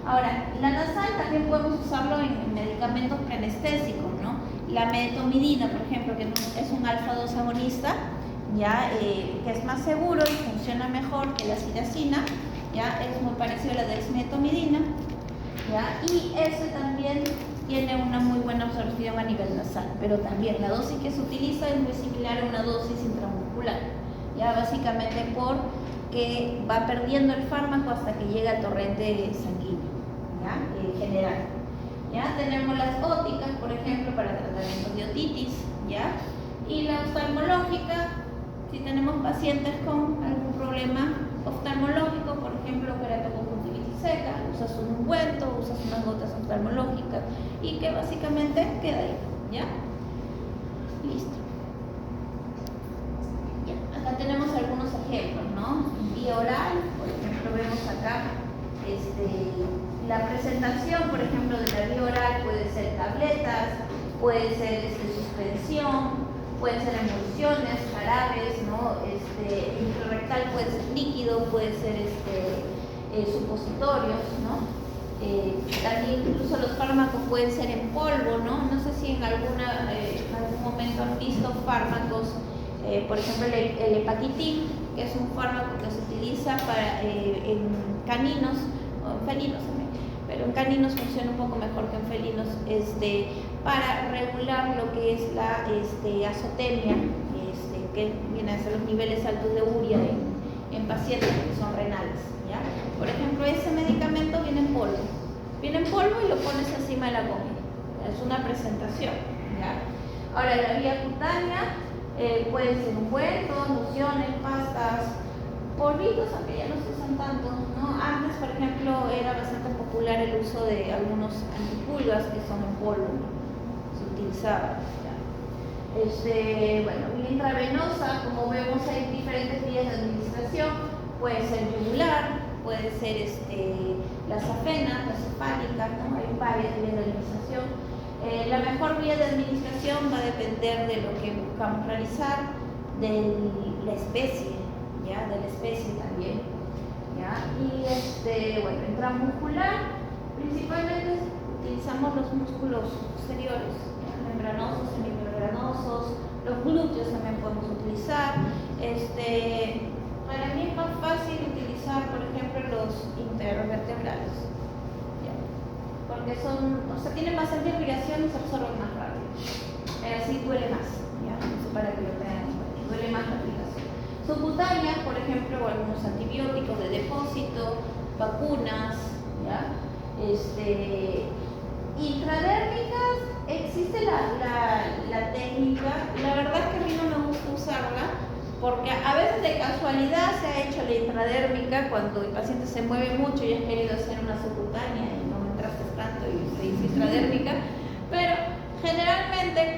Ahora, la nasal también podemos usarlo en medicamentos preanestésicos, ¿no? La medetomidina, por ejemplo, que es un alfa-2 agonista, ¿ya? Que es más seguro y funciona mejor que la silacina, ¿ya? Es muy parecido a la dexmedetomidina, ¿ya? Y ese también tiene una muy buena absorción a nivel nasal, pero también la dosis que se utiliza es muy similar a una dosis intramuscular, ¿ya? Básicamente porque va perdiendo el fármaco hasta que llega al torrente sanguíneo, ¿ya? General. ¿Ya? Tenemos las óticas, por ejemplo, para tratamientos de otitis, ¿ya? Y la oftalmológica, si tenemos pacientes con algún problema oftalmológico, por ejemplo, queratoconjuntivitis seca, usas un ungüento, usas unas gotas oftalmológicas y que básicamente queda ahí, ¿ya? Listo. Ya, acá tenemos algunos ejemplos, ¿no? Vía oral, por ejemplo, vemos acá la presentación, por ejemplo, de la vía oral puede ser tabletas, puede ser suspensión, pueden ser emulsiones, jarabes, ¿no? Intrarrectal puede ser líquido, puede ser supositorios, ¿no? También incluso los fármacos pueden ser en polvo, ¿no? No sé si en algún momento han visto fármacos, por ejemplo el hepaquitin, que es un fármaco que se utiliza en caninos, o en felinos también, pero en caninos funciona un poco mejor que en felinos, para regular lo que es la azotemia, que viene a ser los niveles altos de urea en pacientes que son renales, ¿ya? Por ejemplo, ese medicamento viene en polvo y lo pones encima de la comida, es una presentación, ¿ya? Ahora, la vía cutánea puede ser ungüentos, lociones, pastas, polvitos, aunque ya no se usan tanto, ¿no? Antes, por ejemplo, era bastante popular el uso de algunos antipulgas que son en polvo, se utilizaba, ¿ya? Bueno, vía intravenosa, como vemos hay diferentes vías de administración, puede ser yugular, puede ser la safena, la cefálica, ¿no? Hay varias vías de administración. La mejor vía de administración va a depender de lo que buscamos realizar, de la especie, ¿ya? De la especie también, ¿ya? Y bueno, intramuscular, principalmente utilizamos los músculos posteriores, ¿ya? Membranosos, semimembranosos, los glúteos también podemos utilizar. Para mí es más fácil utilizar, por ejemplo, los intervertebrales, ¿ya? Porque tienen bastante irrigación y se absorben más rápido, pero sí duele más, ¿ya? Eso para que lo tengan en cuenta, duele más la aplicación. Subcutáneas, por ejemplo, algunos antibióticos de depósito, vacunas, ¿ya? Intradérmicas, existe la técnica, la verdad es que a mí no me gusta usarla, porque a veces de casualidad se ha hecho la intradérmica cuando el paciente se mueve mucho y has querido hacer una subcutánea y no me entraste tanto y se hizo intradérmica, pero generalmente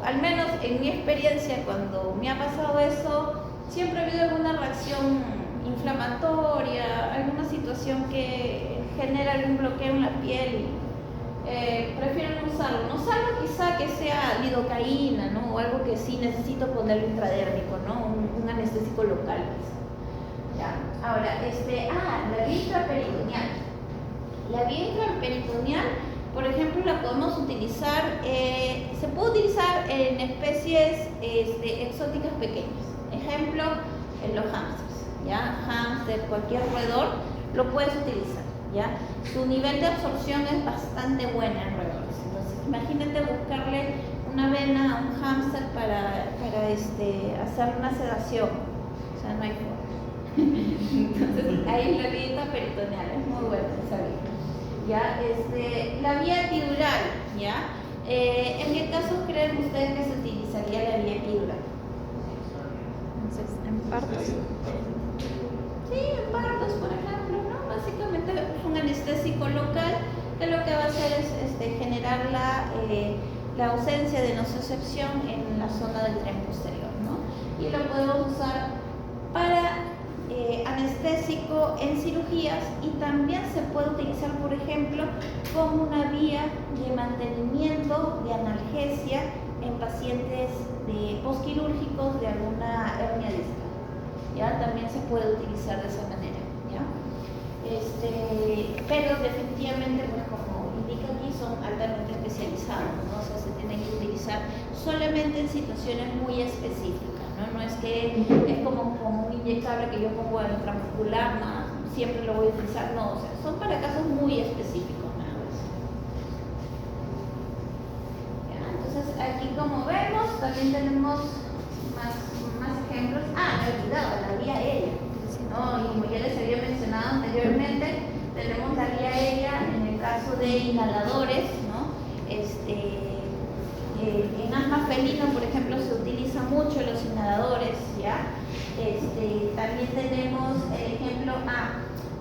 al menos en mi experiencia, cuando me ha pasado eso, siempre ha habido alguna reacción inflamatoria, alguna situación que genera algún bloqueo en la piel y prefiero no usarlo, salvo quizá que sea lidocaína, ¿no? O algo que sí necesito ponerlo intradérmico, ¿no? Un anestésico local, quizá. ¿Ya? Ahora, la vía intraperitoneal. La vía intraperitoneal, por ejemplo, la podemos utilizar, se puede utilizar en especies exóticas pequeñas. Ejemplo, en los hámsters, ¿ya? Hámster, cualquier roedor, lo puedes utilizar, ¿ya? Su nivel de absorción es bastante buena en roedores. Entonces, imagínate buscarle una vena a un hámster para hacer una sedación. O sea, no hay forma. Entonces, ahí la vía peritoneal es muy buena esa vía. ¿Ya? La vía epidural, ¿ya? ¿En qué casos creen ustedes que se utilizaría la vía epidural? En partos. Sí, en partos, por ejemplo, ¿no? Básicamente es un anestésico local que lo que va a hacer es generar la ausencia de nocicepción en la zona del tren posterior, ¿no? Y lo podemos usar para anestésico en cirugías y también se puede utilizar, por ejemplo, como una vía de mantenimiento de analgesia en pacientes posquirúrgicos de alguna hernia discal, ¿ya? También se puede utilizar de esa manera, ¿ya? Pero definitivamente, pues como indica aquí, son altamente especializados, ¿no? O sea, se tienen que utilizar solamente en situaciones muy específicas, ¿no? No es que es como un inyectable que yo pongo en intramuscular, ¿no? Siempre lo voy a utilizar, no, o sea, son para casos muy específicos, nada más. ¿Ya? Entonces, aquí como vemos, también tenemos más ejemplos. Me he olvidado, la vía aérea, ¿no? Y como ya les había mencionado anteriormente, tenemos la vía aérea en el caso de inhaladores, ¿no? en asma felino, por ejemplo, se utiliza mucho los inhaladores, ¿ya? También tenemos el ejemplo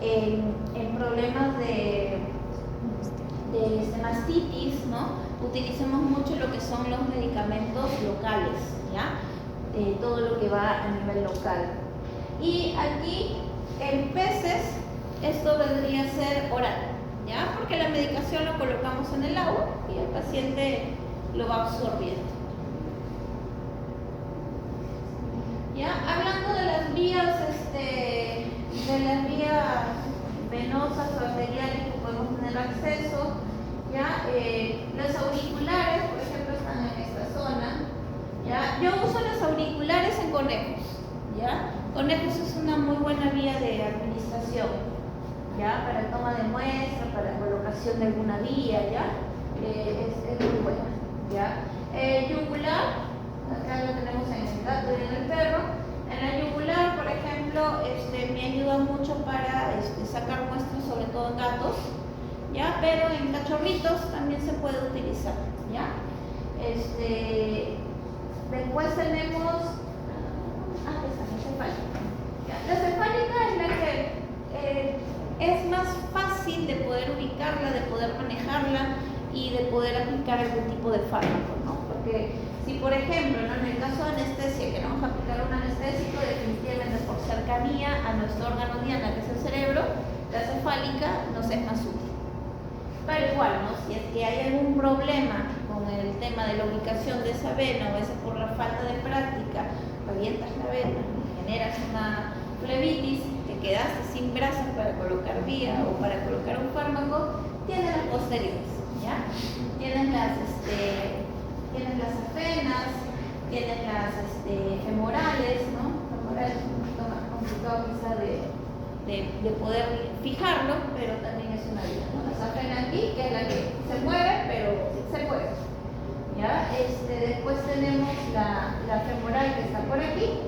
en problemas de mastitis, ¿no? Utilizamos mucho lo que son los medicamentos locales, ¿ya? Todo lo que va a nivel local. Y aquí en peces esto vendría a ser oral, ¿ya? Porque la medicación lo colocamos en el agua y el paciente lo va absorbiendo. ¿Ya? Hablando de las vías, venosas o arteriales que podemos tener acceso, ¿ya? Los auriculares, por ejemplo, están en esta zona, ¿ya? Yo uso los auriculares en conejos, ¿ya? Conejos es una muy buena vía de administración, ¿ya? Para toma de muestra, para colocación de alguna vía, ¿ya? Es muy buena, ¿ya? Yugular, acá lo tenemos en el gato y en el perro. En la yugular, por ejemplo, me ayuda mucho para sacar muestras, sobre todo en gatos, ¿ya? Pero en cachorritos también se puede utilizar, ¿ya? Después tenemos esa cefálica. La cefálica es la que es más fácil de poder ubicarla, de poder manejarla y de poder aplicar algún tipo de fármaco, ¿no? Porque si, por ejemplo, ¿no? En el caso de anestesia, queremos aplicar un anestésico, definitivamente por cercanía a nuestro órgano diana, que es el cerebro, la cefálica nos es más útil. Pero igual, ¿no? Si es que hay algún problema con el tema de la ubicación de esa vena, o a veces por la falta de práctica, revientas la vena, generas una flebitis, te quedaste sin brazos para colocar vía o para colocar un fármaco, tienes las posteriores, ¿ya? Tienes las afenas, tienes las femorales, ¿no? Femorales es un poquito más complicado quizá de poder fijarlo, pero también es una vía, ¿no? Las afenas aquí, que es la que se mueve, pero se puede, ¿ya? Después tenemos la femoral que está por aquí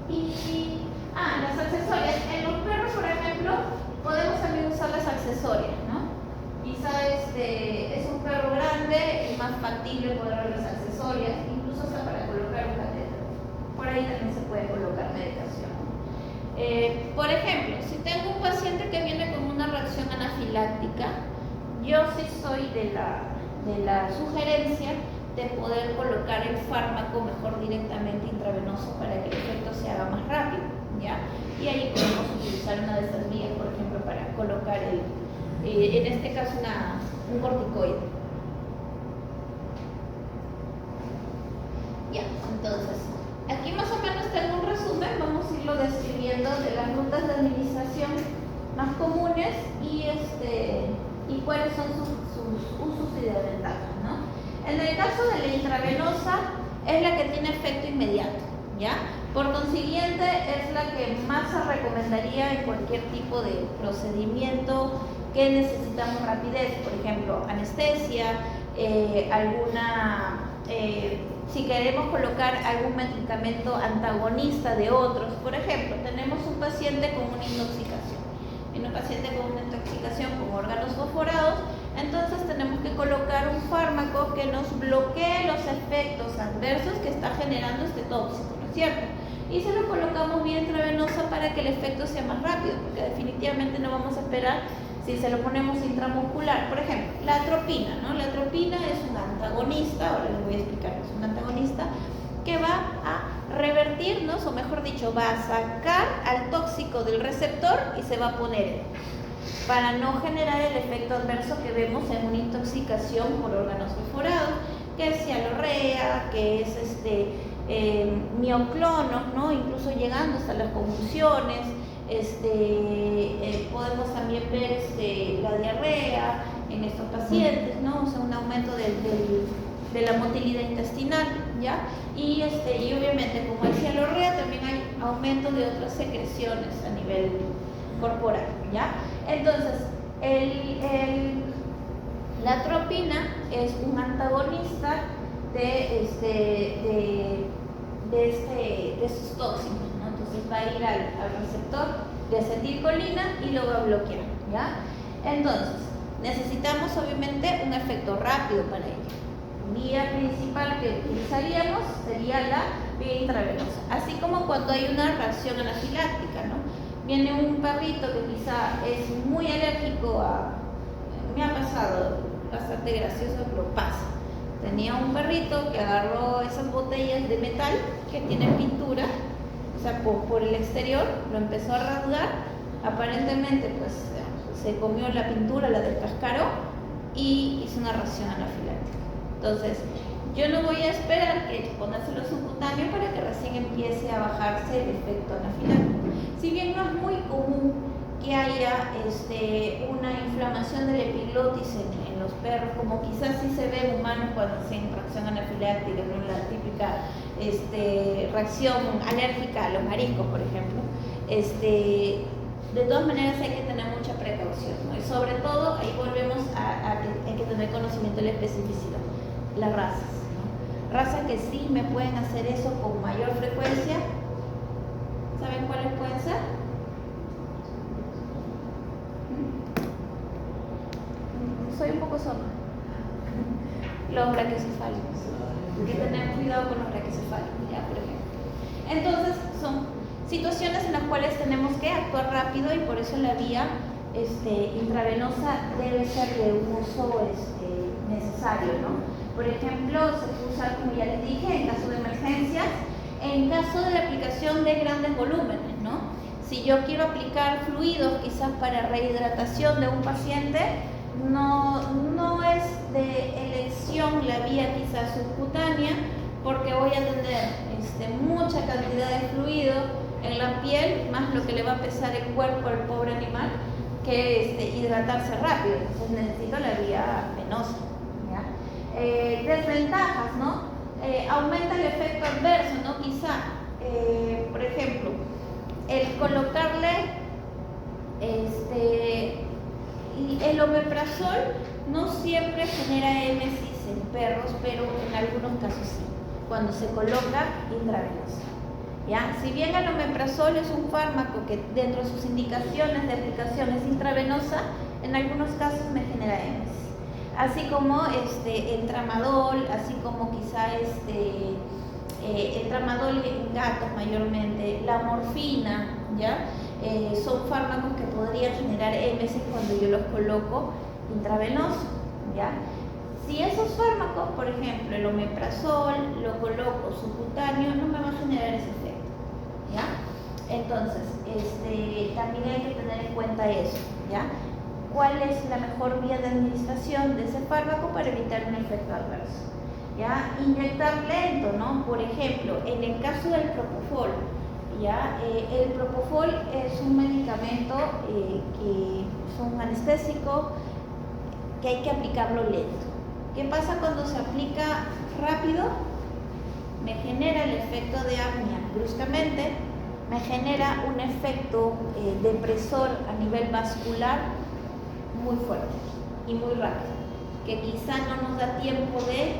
y las accesorias. En los perros, por ejemplo, podemos también usar las accesorias, ¿no? Quizá es un perro grande, es más factible poder ver las accesorias, incluso hasta para colocar un catéter. Por ahí también se puede colocar medicación. Por ejemplo, si tengo un paciente que viene con una reacción anafiláctica, yo sí soy de la sugerencia de poder colocar el fármaco mejor directamente intravenoso para que el efecto se haga más rápido, ¿ya? Y ahí podemos utilizar una de estas vías, por ejemplo, para colocar en este caso un corticoide. Ya, entonces, aquí más o menos tengo un resumen, vamos a irlo describiendo de las rutas de administración más comunes y cuáles son sus usos y desventajas, ¿no? En el caso de la intravenosa es la que tiene efecto inmediato, ¿ya? Por consiguiente es la que más se recomendaría en cualquier tipo de procedimiento que necesitamos rapidez, por ejemplo, anestesia, si queremos colocar algún medicamento antagonista de otros. Por ejemplo, tenemos un paciente con una intoxicación, con órganos fosforados, entonces tenemos que colocar un fármaco que nos bloquee los efectos adversos que está generando este tóxico, ¿no es cierto? Y se lo colocamos vía intravenosa para que el efecto sea más rápido, porque definitivamente no vamos a esperar si se lo ponemos intramuscular. Por ejemplo, la atropina, ¿no? La atropina es un antagonista, ahora les voy a explicar, es un antagonista que va a revertirnos, o mejor dicho, va a sacar al tóxico del receptor y se va a poner para no generar el efecto adverso que vemos en una intoxicación por órganos fosforados, que es cialorrea, que es mioclonos, ¿no? Incluso llegando hasta las convulsiones. Podemos también ver la diarrea en estos pacientes, ¿no? O sea, un aumento de la motilidad intestinal, ¿ya? Y obviamente, como hay cialorrea, también hay aumento de otras secreciones a nivel corporal, ¿ya? Entonces, la atropina es un antagonista de esos tóxicos, ¿no? Entonces va a ir al receptor de acetilcolina y lo va a bloquear, ¿ya? Entonces, necesitamos obviamente un efecto rápido para ello. vía principal que utilizaríamos sería la vía intravenosa. Así como cuando hay una reacción anafiláctica, ¿no? Viene un perrito que quizá es muy alérgico a... Me ha pasado, bastante gracioso, pero pasa. Tenía un perrito que agarró esas botellas de metal que tienen pintura, o sea, por el exterior, lo empezó a rasgar, aparentemente pues se comió la pintura, la descascaró y hizo una reacción anafiláctica. Entonces, yo no voy a esperar que ponérselo subcutáneo para que recién empiece a bajarse el efecto anafiláctico. Si bien no es muy común que haya una inflamación del epiglotis en los perros, como quizás sí se ve en humanos cuando hacen reacción anafiláctica, ¿no? La típica reacción alérgica a los mariscos, por ejemplo. De todas maneras hay que tener mucha precaución, ¿no? Y sobre todo ahí volvemos a que hay que tener conocimiento de la especificidad, las razas, ¿no? Razas que sí me pueden hacer eso con mayor frecuencia. ¿Saben cuáles pueden ser? Soy un poco sorda. Los braquiocefálicos. Hay que tener cuidado con los braquiocefálicos, ¿ya? Por ejemplo. Entonces, son situaciones en las cuales tenemos que actuar rápido y por eso la vía intravenosa debe ser de un uso necesario, ¿no? Por ejemplo, se puede usar, como ya les dije, en caso de emergencias, en caso de la aplicación de grandes volúmenes, ¿no? Si yo quiero aplicar fluidos quizás para rehidratación de un paciente, no es de elección la vía quizás subcutánea, porque voy a tener mucha cantidad de fluido en la piel, más lo que le va a pesar el cuerpo al pobre animal, que hidratarse rápido. Entonces necesito la vía venosa, ¿ya? Desventajas, ¿no? Aumenta el efecto adverso, ¿no? Quizá, por ejemplo, el colocarle el omeprazol no siempre genera émesis en perros, pero en algunos casos sí, cuando se coloca intravenosa, ¿ya? Si bien el omeprazol es un fármaco que dentro de sus indicaciones de aplicación es intravenosa, en algunos casos me genera émesis. Así como el tramadol, así como quizá el tramadol en gatos mayormente, la morfina, ¿ya? Son fármacos que podrían generar émesis cuando yo los coloco intravenoso, ¿ya? Si esos fármacos, por ejemplo, el omeprazol, lo coloco subcutáneo, no me va a generar ese efecto, ¿ya? Entonces, también hay que tener en cuenta eso, ¿ya? ¿Cuál es la mejor vía de administración de ese fármaco para evitar un efecto adverso? ¿Ya? Inyectar lento, ¿no? Por ejemplo, en el caso del propofol, ¿ya? El propofol es un medicamento que es un anestésico que hay que aplicarlo lento. ¿Qué pasa cuando se aplica rápido? Me genera el efecto de apnea bruscamente, me genera un efecto depresor a nivel vascular muy fuerte y muy rápido, que quizá no nos da tiempo de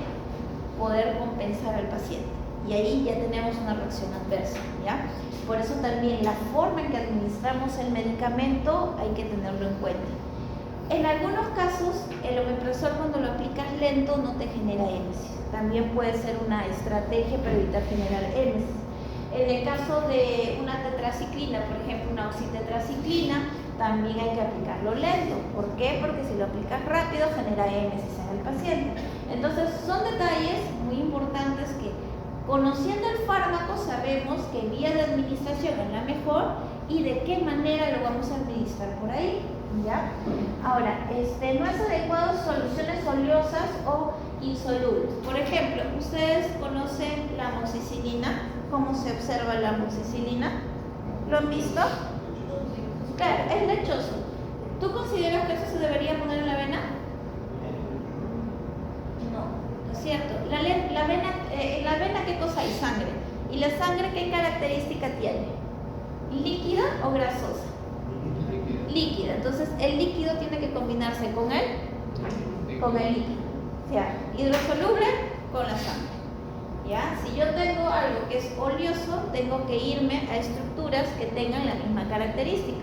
poder compensar al paciente, y ahí ya tenemos una reacción adversa, ¿ya? Por eso también la forma en que administramos el medicamento hay que tenerlo en cuenta. En algunos casos el omeprazol, cuando lo aplicas lento, no te genera émesis, también puede ser una estrategia para evitar generar émesis. En el caso de una tetraciclina, por ejemplo una oxitetraciclina, también hay que aplicarlo lento. ¿Por qué? Porque si lo aplicas rápido genera émesis en el paciente. Entonces son detalles muy importantes que, conociendo el fármaco, sabemos qué vía de administración es la mejor y de qué manera lo vamos a administrar por ahí, ¿ya? Ahora, no es adecuado soluciones oleosas o insolubles. Por ejemplo, ¿ustedes conocen la amoxicilina? ¿Cómo se observa la amoxicilina? ¿Lo han visto? Claro, es lechoso. ¿Tú consideras que eso se debería poner en la vena? No, no es cierto. La vena, en la vena, ¿qué cosa hay? Sangre. ¿Y la sangre qué característica tiene? ¿Líquida o grasosa? Líquida. Entonces, el líquido tiene que combinarse con el líquido. O sea, hidrosoluble con la sangre. ¿Ya? Si yo tengo algo que es oleoso, tengo que irme a estructuras que tengan la misma característica.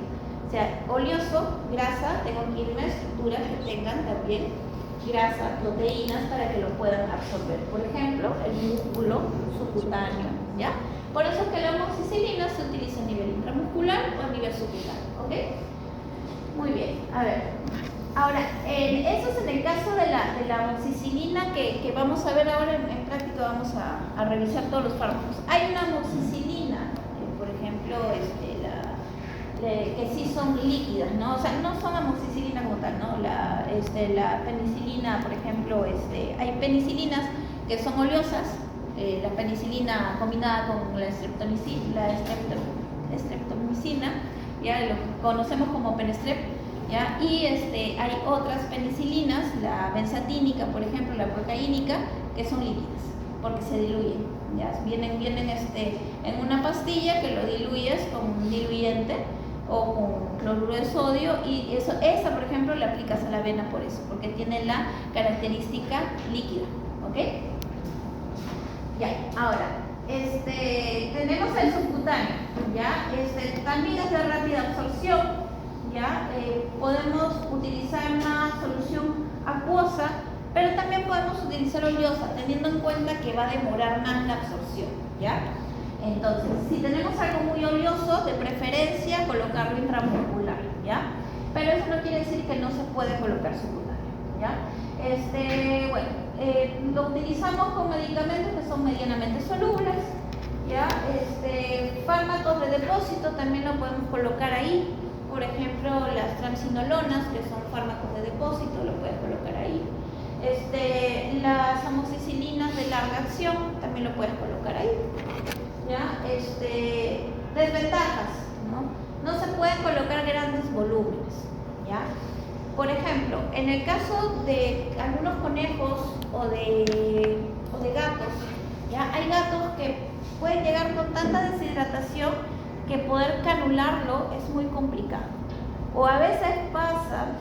O sea, oleoso, grasa, tengo que irme a estructuras que tengan también grasa, proteínas para que lo puedan absorber. Por ejemplo, el músculo subcutáneo, ¿ya? Por eso es que la amoxicilina se utiliza a nivel intramuscular o a nivel subcutáneo, ¿ok? Muy bien, a ver. Ahora, eso es en el caso de la amoxicilina que vamos a ver ahora en práctica, vamos a revisar todos los fármacos. Hay una amoxicilina, por ejemplo, que sí son líquidas, ¿no? O sea, no son amoxicilina como tal, ¿no? La penicilina, por ejemplo, hay penicilinas que son oleosas, la penicilina combinada con la streptomicina, ya lo conocemos como penestrep, ¿ya? Y hay otras penicilinas, la benzatínica, por ejemplo, la procaínica, que son líquidas, porque se diluyen, ¿ya? Vienen en una pastilla que lo diluyes con un diluyente o con cloruro de sodio, y esa, por ejemplo, la aplicas a la vena por eso, porque tiene la característica líquida, ¿ok? Ya, ahora, tenemos el subcutáneo, ¿ya? También es de rápida absorción, ¿ya? Podemos utilizar una solución acuosa, pero también podemos utilizar oleosa, teniendo en cuenta que va a demorar más la absorción, ¿ya? Entonces, si tenemos algo muy oleoso, de preferencia colocarlo intramuscular, ¿ya? Pero eso no quiere decir que no se puede colocar subcutáneo, ¿ya? Bueno, lo utilizamos con medicamentos que son medianamente solubles, ¿ya? Fármacos de depósito también lo podemos colocar ahí. Por ejemplo, las triamcinolonas, que son fármacos de depósito, lo puedes colocar ahí. Las amoxicilinas de larga acción también lo puedes colocar ahí, ¿ya? Desventajas, ¿no? No se pueden colocar grandes volúmenes, ¿ya? Por ejemplo, en el caso de algunos conejos o de gatos, ¿ya? Hay gatos que pueden llegar con tanta deshidratación que poder canularlo es muy complicado. O a veces pasa,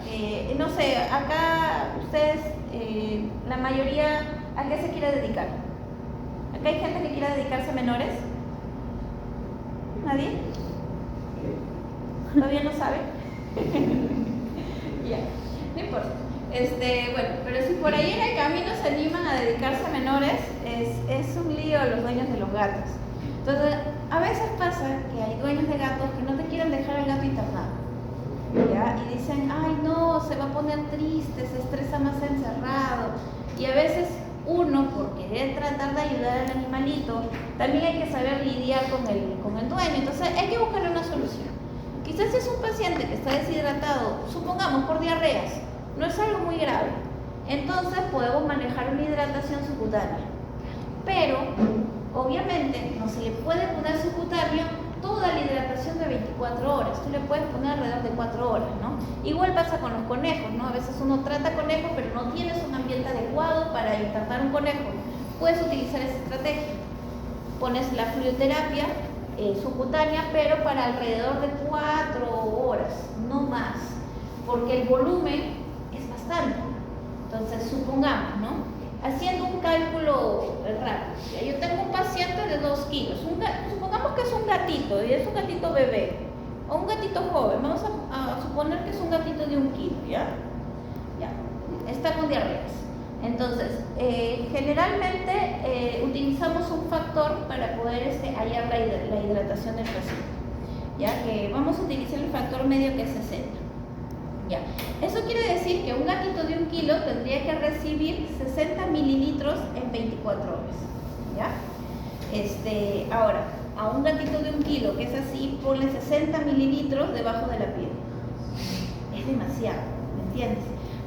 no sé, acá ustedes, la mayoría, ¿a qué se quiere dedicar? ¿Acá hay gente que quiera dedicarse a menores? ¿Nadie? ¿Todavía no sabe? Ya, no importa. Bueno, pero si por ahí en el camino se animan a dedicarse a menores, es un lío los dueños de los gatos. Entonces, a veces pasa que hay dueños de gatos que no te quieren dejar al gato internado, ¿ya? Y dicen, ay no, se va a poner triste, se estresa más encerrado. Y a veces uno, por querer tratar de ayudar al animalito, también hay que saber lidiar con el dueño. Entonces hay que buscarle una solución. Quizás si es un paciente que está deshidratado, supongamos por diarreas, no es algo muy grave, entonces podemos manejar una hidratación subcutánea. Pero obviamente no se le puede poner subcutáneo toda la hidratación de 24 horas, tú le puedes poner alrededor de 4 horas, ¿no? Igual pasa con los conejos, ¿no? A veces uno trata conejos, pero no tienes un ambiente adecuado para tratar un conejo. Puedes utilizar esa estrategia. Pones la fluidoterapia subcutánea, pero para alrededor de 4 horas, no más, porque el volumen es bastante. Entonces, supongamos, ¿no? Haciendo un cálculo rápido, yo tengo un paciente de 2 kilos, supongamos que es un gatito, y es un gatito bebé, o un gatito joven, vamos a suponer que es un gatito de 1 kilo, ¿ya? Ya, está con diarreas. Entonces, generalmente utilizamos un factor para poder hallar la hidratación del paciente, ¿ya? Que vamos a utilizar el factor medio, que es 60. Ya. Eso quiere decir que un gatito de 1 kilo tendría que recibir 60 mililitros en 24 horas, ¿ya? Ahora, a un gatito de 1 kilo, que es así, ponle 60 mililitros debajo de la piel. Es demasiado, ¿me entiendes?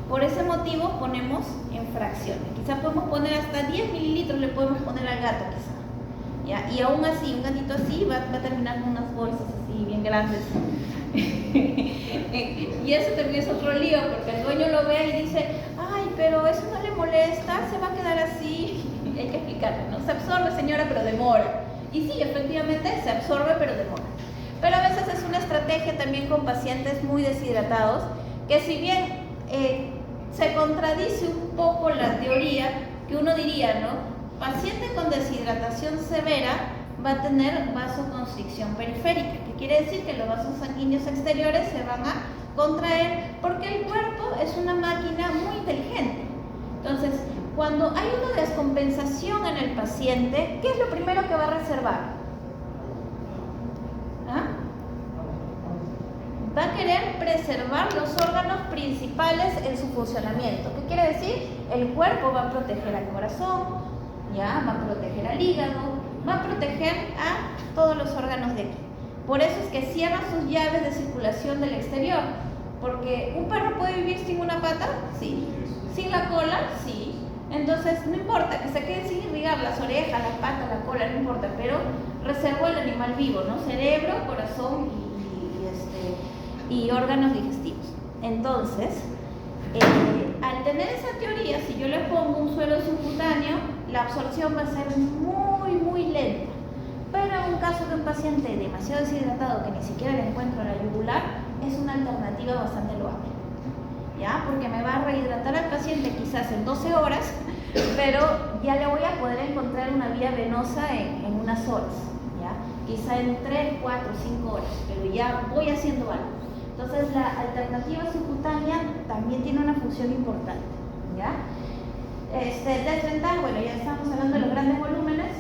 Por ese motivo ponemos en fracciones. Quizá podemos poner hasta 10 mililitros, le podemos poner al gato quizá, ¿ya? Y aún así, un gatito así va a terminar con unas bolsas así bien grandes. Y eso también es otro lío, porque el dueño lo ve y dice, ay, pero eso no le molesta, se va a quedar así. Y hay que explicarle, ¿no? Se absorbe, señora, pero demora. Y sí, efectivamente se absorbe, pero demora. Pero a veces es una estrategia también con pacientes muy deshidratados, que si bien se contradice un poco la teoría, que uno diría, ¿no? Paciente con deshidratación severa va a tener vasoconstricción periférica, que quiere decir que los vasos sanguíneos exteriores se van a contraer, porque el cuerpo es una máquina muy inteligente. cuando hay una descompensación en el paciente, ¿qué es lo primero que va a reservar? ¿Ah? Va a querer preservar los órganos principales en su funcionamiento. ¿Qué quiere decir? El cuerpo va a proteger al corazón, ¿ya? Va a proteger al hígado, va a proteger a todos los órganos de aquí. Por eso es que cierra sus llaves de circulación del exterior. Porque un perro puede vivir sin una pata, sí. Sin la cola, sí. Entonces no importa que se quede sin irrigar las orejas, las patas, la cola, no importa, pero reservó el animal vivo, ¿no? Cerebro, corazón y órganos digestivos. Entonces, al tener esa teoría, si yo le pongo un suero subcutáneo, la absorción va a ser muy, muy lenta. Pero en un caso de un paciente demasiado deshidratado que ni siquiera le encuentro la yugular, es una alternativa bastante loable, ¿ya? Porque me va a rehidratar al paciente quizás en 12 horas, pero ya le voy a poder encontrar una vía venosa en unas horas, ¿ya? Quizá en 3, 4, 5 horas, pero ya voy haciendo algo. Entonces la alternativa subcutánea también tiene una función importante, ¿ya? Desventaja, bueno, ya estamos hablando de los grandes volúmenes.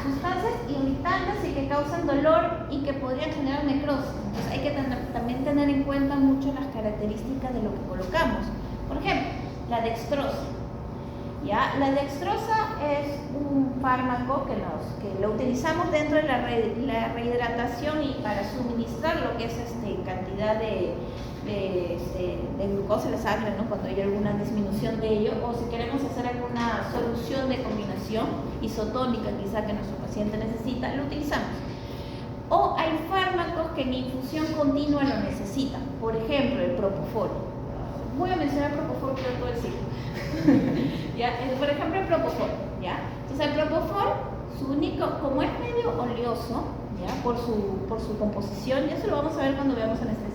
Sustancias irritantes y que causan dolor y que podrían generar necrosis. Entonces hay que también tener en cuenta mucho las características de lo que colocamos. Por ejemplo, la dextrosa. ¿Ya? La dextrosa es un fármaco que lo utilizamos dentro de la rehidratación y para suministrar lo que es cantidad de glucosa en la sangre, ¿no? Cuando hay alguna disminución de ello, o si queremos hacer alguna solución de combinación isotónica quizá que nuestro paciente necesita, lo utilizamos. O hay fármacos que en infusión continua lo necesitan, por ejemplo el propofol. Voy a mencionar propofol pero todo el ciclo. ¿Ya? Por ejemplo el propofol, ¿ya? Entonces el propofol, su único, como es medio oleoso, ¿ya? Por su composición, y eso lo vamos a ver cuando veamos anestésicos,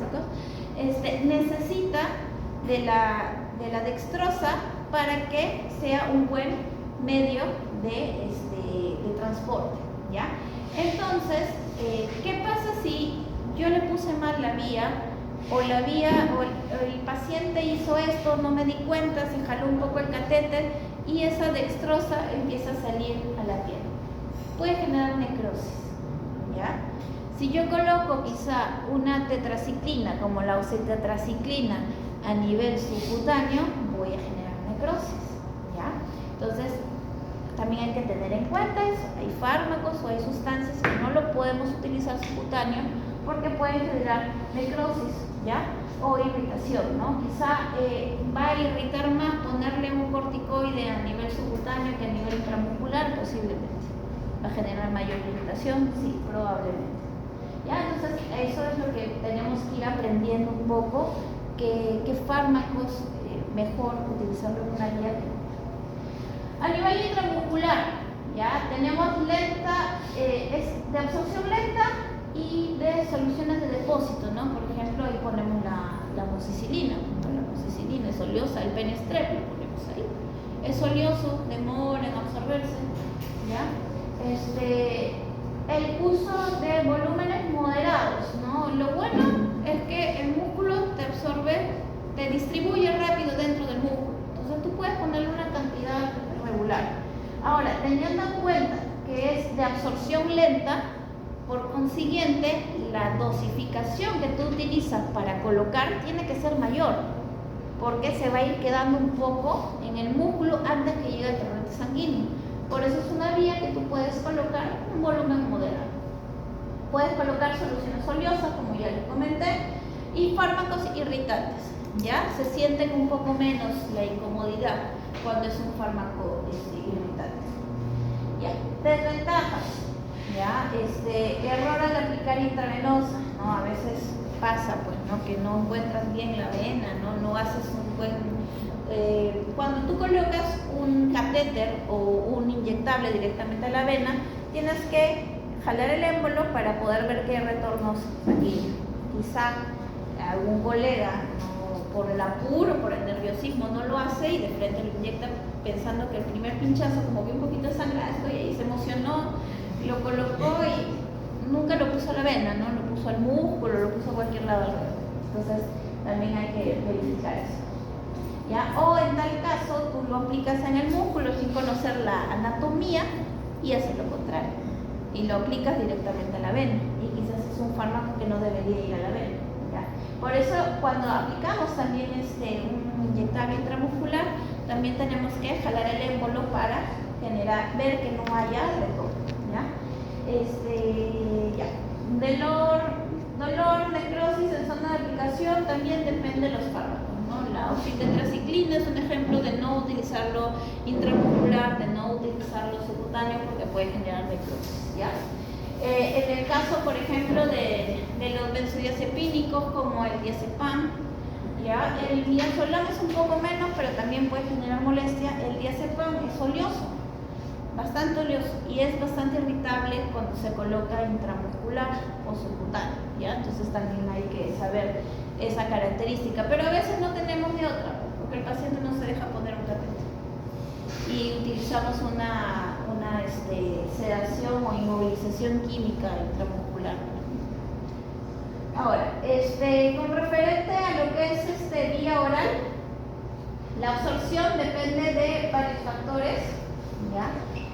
necesita de la dextrosa para que sea un buen medio de transporte, ¿ya? Entonces, ¿qué pasa si yo le puse mal la vía o el paciente hizo esto, no me di cuenta, se jaló un poco el catéter y esa dextrosa empieza a salir a la piel? Puede generar necrosis, ¿ya? Si yo coloco quizá una tetraciclina como la oxitetraciclina a nivel subcutáneo, voy a generar necrosis, ¿ya? Entonces, también hay que tener en cuenta eso. Hay fármacos o hay sustancias que no lo podemos utilizar subcutáneo porque pueden generar necrosis, ¿ya? O irritación, ¿no? Quizá va a irritar más ponerle un corticoide a nivel subcutáneo que a nivel intramuscular, posiblemente. ¿Va a generar mayor irritación? Sí, probablemente. ¿Ya? Entonces, eso es lo que tenemos que ir aprendiendo un poco, qué fármacos mejor utilizarlo en una guía. A nivel intramuscular, ¿ya? Tenemos lenta, es de absorción lenta y de soluciones de depósito, ¿no? Por ejemplo, ahí ponemos la amoxicilina. La amoxicilina es oleosa, el penestrep lo ponemos ahí. Es oleoso, demora en absorberse, ¿ya? El uso de volúmenes moderados, ¿no? Lo bueno es que el músculo te absorbe, te distribuye rápido dentro del músculo. Entonces tú puedes ponerle una cantidad regular. Ahora, teniendo en cuenta que es de absorción lenta, por consiguiente, la dosificación que tú utilizas para colocar tiene que ser mayor, porque se va a ir quedando un poco en el músculo antes que llegue al torrente sanguíneo. Por eso es una vía que tú puedes colocar un volumen moderado. Puedes colocar soluciones oleosas, como ya les comenté, y fármacos irritantes. ¿Ya? Se sienten un poco menos la incomodidad cuando es un fármaco irritante. ¿Ya? Desventajas. ¿Ya? Error al aplicar intravenosa, ¿no? A veces pasa, pues, ¿no? Que no encuentras bien la vena, no haces un buen... cuando tú colocas un catéter o un inyectable directamente a la vena, tienes que jalar el émbolo para poder ver qué retornos sanguíneos. Quizá algún colega, ¿no? Por el apuro, por el nerviosismo, no lo hace y de frente lo inyecta pensando que el primer pinchazo, como vio un poquito de sangre, y ahí se emocionó, lo colocó y nunca lo puso a la vena, ¿no? Lo puso al músculo, lo puso a cualquier lado alrededor. Entonces también hay que verificar eso, ¿ya? O en tal caso, caso tú lo aplicas en el músculo sin conocer la anatomía y haces lo contrario. Y lo aplicas directamente a la vena. Y quizás es un fármaco que no debería ir a la vena. ¿Ya? Por eso cuando aplicamos también un inyectable intramuscular, también tenemos que jalar el émbolo para ver que no haya retorno. ¿Ya? Dolor, necrosis en zona de aplicación también depende de los fármacos, ¿no? La oxytetraciclina es un ejemplo de no utilizarlo intramuscular, de no utilizarlo subcutáneo porque puede generar necrosis, ¿ya? En el caso, por ejemplo, de los benzodiazepínicos como el diazepam, ¿ya? El midazolam es un poco menos, pero también puede generar molestia. El diazepam es oleoso, bastante oleoso, y es bastante irritable cuando se coloca intramuscular o subcutáneo, ¿ya? Entonces también hay que saber esa característica, pero a veces no tenemos de otra, porque el paciente no se deja poner un catéter y utilizamos una sedación o inmovilización química intramuscular. Ahora, con referente a lo que es vía oral, la absorción depende de varios factores, ¿ya?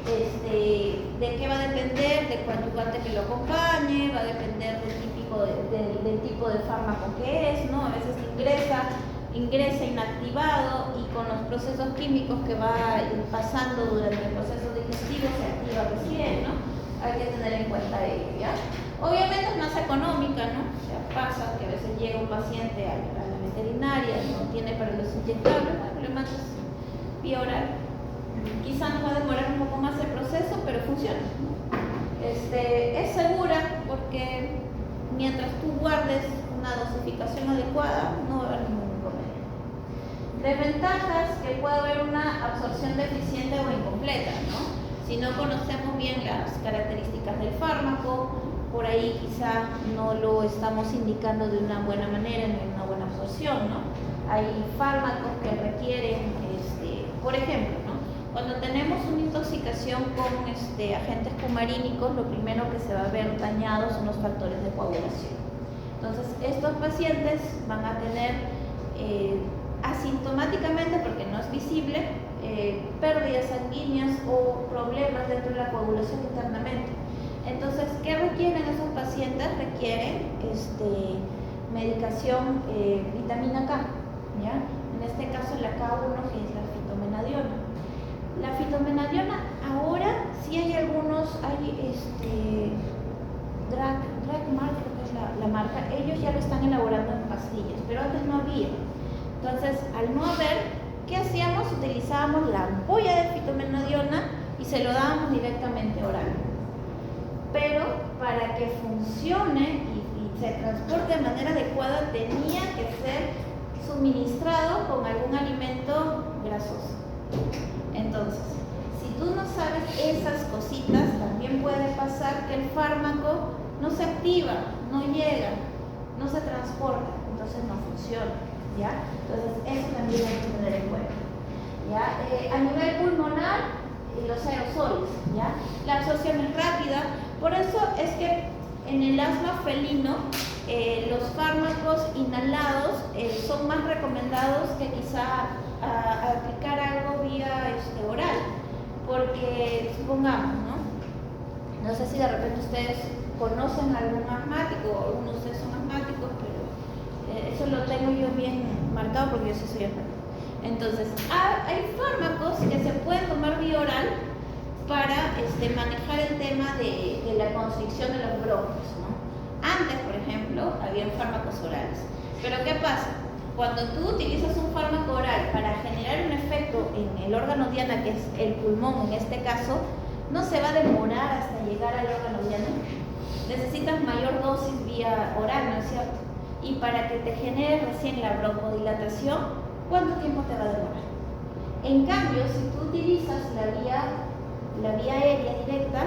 De qué va a depender, del coadyuvante que lo acompañe, va a depender del tipo de fármaco que es, ¿no? A veces ingresa inactivado y con los procesos químicos que va pasando durante el proceso digestivo se activa recién, ¿no? Hay que tener en cuenta ello, ¿ya? Obviamente es más económica, ¿no? O sea, pasa que a veces llega un paciente a la veterinaria, no tiene para los inyectables, le mandas vía oral. Quizá nos va a demorar un poco más el proceso, pero funciona, ¿no? Es segura porque mientras tú guardes una dosificación adecuada, no va a haber ningún inconveniente. Desventajas, que puede haber una absorción deficiente o incompleta, ¿no? Si no conocemos bien las características del fármaco, por ahí quizá no lo estamos indicando de una buena manera, ni una buena absorción, ¿no? Hay fármacos que requieren, por ejemplo, ¿no? Cuando tenemos una intoxicación con agentes cumarínicos, lo primero que se va a ver dañado son los factores de coagulación. Entonces, estos pacientes van a tener asintomáticamente, porque no es visible, pérdidas sanguíneas o problemas dentro de la coagulación internamente. Entonces, ¿qué requieren esos pacientes? Requieren medicación vitamina K, ¿ya? En este caso la K1, que es la fitomenadiona. La fitomenadiona, ahora sí hay algunos, Dragmark, creo que es la marca, ellos ya lo están elaborando en pastillas, pero antes no había. Entonces, al no haber, ¿qué hacíamos? Utilizábamos la ampolla de fitomenadiona y se lo dábamos directamente oral. Pero para que funcione y se transporte de manera adecuada, tenía que ser suministrado con algún alimento grasoso. Entonces, si tú no sabes esas cositas, también puede pasar que el fármaco no se activa, no llega, no se transporta, entonces no funciona, ¿ya? Entonces, eso también hay que tener en cuenta, ¿ya? A nivel pulmonar, los aerosoles, ¿ya? La absorción es rápida, por eso es que en el asma felino los fármacos inhalados son más recomendados que quizá aplicar algo vía oral, porque supongamos, no sé si de repente ustedes conocen a algún asmático o algunos de ustedes son asmáticos, pero eso lo tengo yo bien marcado porque yo sí soy asmático. Entonces, hay fármacos que se pueden tomar vía oral para manejar el tema de la constricción de los bronquios, ¿no? Antes, por ejemplo, había fármacos orales. Pero ¿qué pasa? Cuando tú utilizas un fármaco oral para generar un efecto en el órgano diana, que es el pulmón en este caso, no se va a demorar hasta llegar al órgano diana. Necesitas mayor dosis vía oral, ¿no es cierto? Y para que te genere recién la broncodilatación, ¿cuánto tiempo te va a demorar? En cambio, si tú utilizas la vía aérea directa,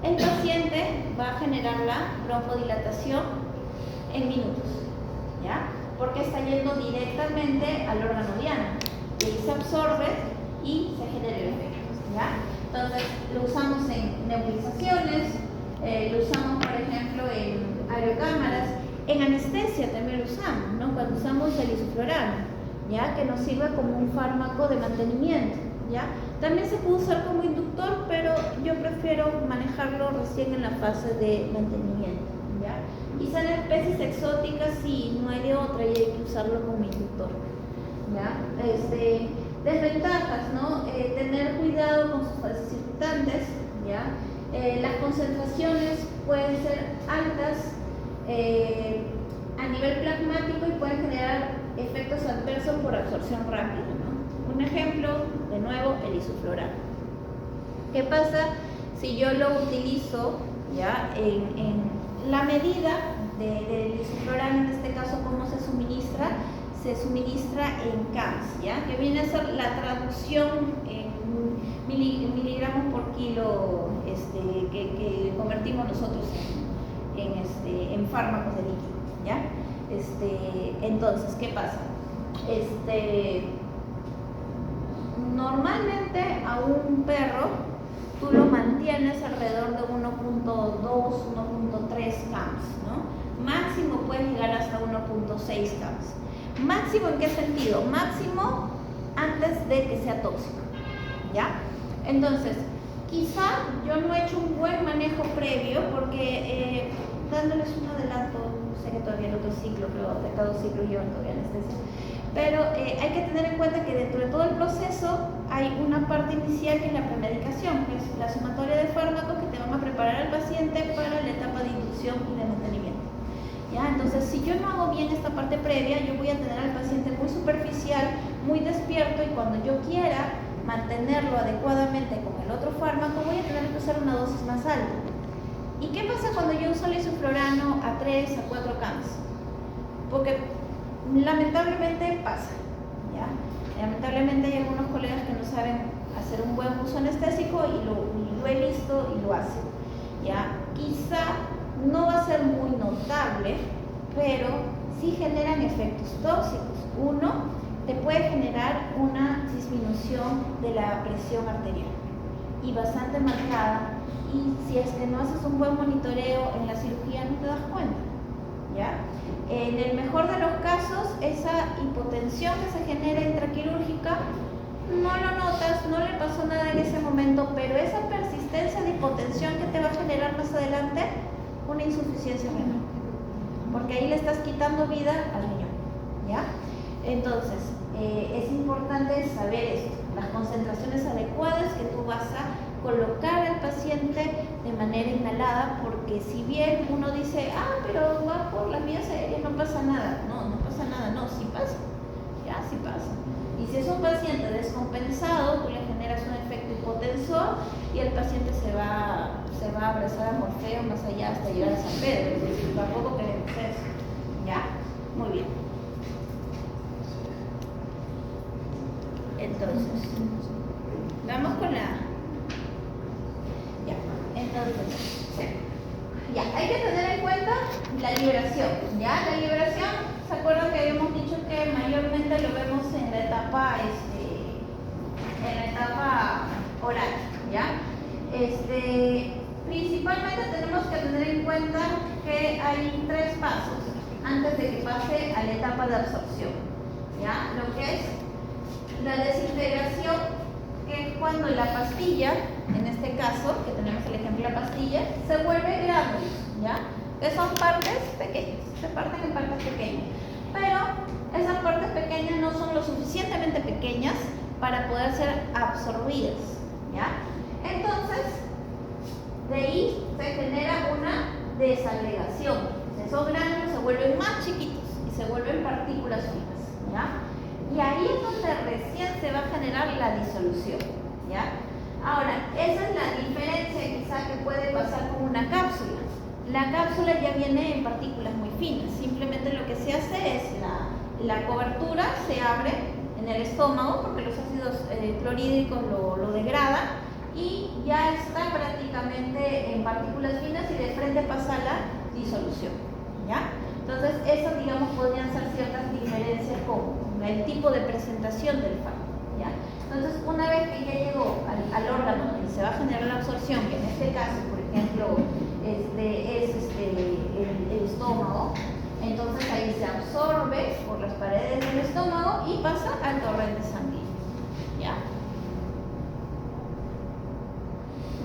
el paciente va a generar la broncodilatación en minutos, ¿ya? Porque está yendo directamente al órgano diana, y ahí se absorbe y se genera el efecto, ¿ya? Entonces, lo usamos en nebulizaciones, lo usamos, por ejemplo, en aerocámaras, en anestesia también lo usamos, ¿no? Cuando usamos el isoflurano, ¿ya? Que nos sirve como un fármaco de mantenimiento, ¿ya? También se puede usar como inductor, pero yo prefiero manejarlo recién en la fase de mantenimiento, ¿ya? Quizá en especies exóticas sí, no hay de otra y hay que usarlo como inductor, ¿ya? Desventajas, ¿no? Tener cuidado con sus fases circundantes, ¿ya? Las concentraciones pueden ser altas a nivel plasmático y pueden generar efectos adversos por absorción rápida, ¿no? Un ejemplo, de nuevo, el isoflurano. ¿Qué pasa si yo lo utilizo, ya, en la medida del isoflurano, en este caso, cómo se suministra? Se suministra en CAMS, ¿ya? Que viene a ser la traducción en miligramos por kilo que convertimos nosotros en fármacos de líquido, ¿ya? Entonces, ¿qué pasa? Normalmente a un perro tú lo mantienes alrededor de 1.2, 1.3 CAMS, ¿no? Máximo puedes llegar hasta 1.6 CAMS. ¿Máximo en qué sentido? Máximo antes de que sea tóxico, ¿ya? Entonces, quizá yo no he hecho un buen manejo previo porque dándoles un adelanto, sé que todavía el otro ciclo, pero de cada ciclo llevan todavía anestesia, pero hay que tener en cuenta que dentro de todo el proceso hay una parte inicial que es la premedicación, que es la sumatoria de fármacos que te van a preparar al paciente para la etapa de inducción y de mantenimiento. ¿Ya? Entonces, si yo no hago bien esta parte previa, yo voy a tener al paciente muy superficial, muy despierto, y cuando yo quiera mantenerlo adecuadamente con el otro fármaco, voy a tener que usar una dosis más alta. ¿Y qué pasa cuando yo uso el isoflurano a 3 a 4 CAMS? Porque lamentablemente pasa, ¿ya? Lamentablemente hay algunos colegas que no saben hacer un buen uso anestésico y lo he visto y lo hacen, ¿ya? Quizá no va a ser muy notable, pero sí generan efectos tóxicos. Uno, te puede generar una disminución de la presión arterial y bastante marcada, y si es que no haces un buen monitoreo en la cirugía no te das cuenta, ¿ya? En el mejor de los casos, esa hipotensión que se genera intraquirúrgica no lo notas, no le pasó nada en ese momento, pero esa persistencia de hipotensión que te va a generar más adelante una insuficiencia renal, porque ahí le estás quitando vida al riñón, ¿ya? Entonces, es importante saber esto, las concentraciones adecuadas que tú vas a colocar al paciente de manera inhalada, porque si bien uno dice, pero va por las vías aéreas, no pasa nada, no pasa nada, no, sí pasa, ya, sí pasa. Y si es un paciente descompensado, tú le generas un efecto hipotensor y el paciente se va a abrazar a Morfeo más allá hasta llegar a San Pedro, es decir, tampoco queremos eso, ¿ya? Muy bien. Entonces, vamos con la... Ya, entonces, ya, hay que tener en cuenta la liberación, ¿ya? La liberación, ¿se acuerdan que habíamos dicho que mayormente lo vemos en la etapa, oral, ¿ya? Principalmente tenemos que tener en cuenta que hay 3 pasos antes de que pase a la etapa de absorción, ¿ya? Lo que es la desintegración, que es cuando la pastilla, en este caso, que tenemos el ejemplo de la pastilla, se vuelve gránulos, ¿ya? Que son partes pequeñas, se parten en partes pequeñas, pero esas partes pequeñas no son lo suficientemente pequeñas para poder ser absorbidas, ¿ya? Entonces, de ahí se genera una desagregación. Esos gránulos se vuelven más chiquitos y se vuelven partículas finas, ¿ya? Y ahí es donde recién se va a generar la disolución, ¿ya? Ahora, esa es la diferencia quizá que puede pasar con una cápsula. La cápsula ya viene en partículas muy finas, simplemente lo que se hace es la cobertura se abre en el estómago porque los ácidos clorhídricos lo degradan y ya está prácticamente en partículas finas y de frente pasa la disolución, ¿ya? Entonces, eso, digamos, podrían ser ciertas diferencias con el tipo de presentación del fármaco, ¿ya? Entonces, una vez que ya llegó al órgano donde se va a generar la absorción, que en este caso, por ejemplo, es el estómago, entonces ahí se absorbe por las paredes del estómago y pasa al torrente sanguíneo. ¿Ya?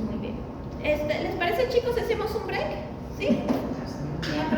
Muy bien. ¿Les parece, chicos, si hacemos un break? ¿Sí? Ya,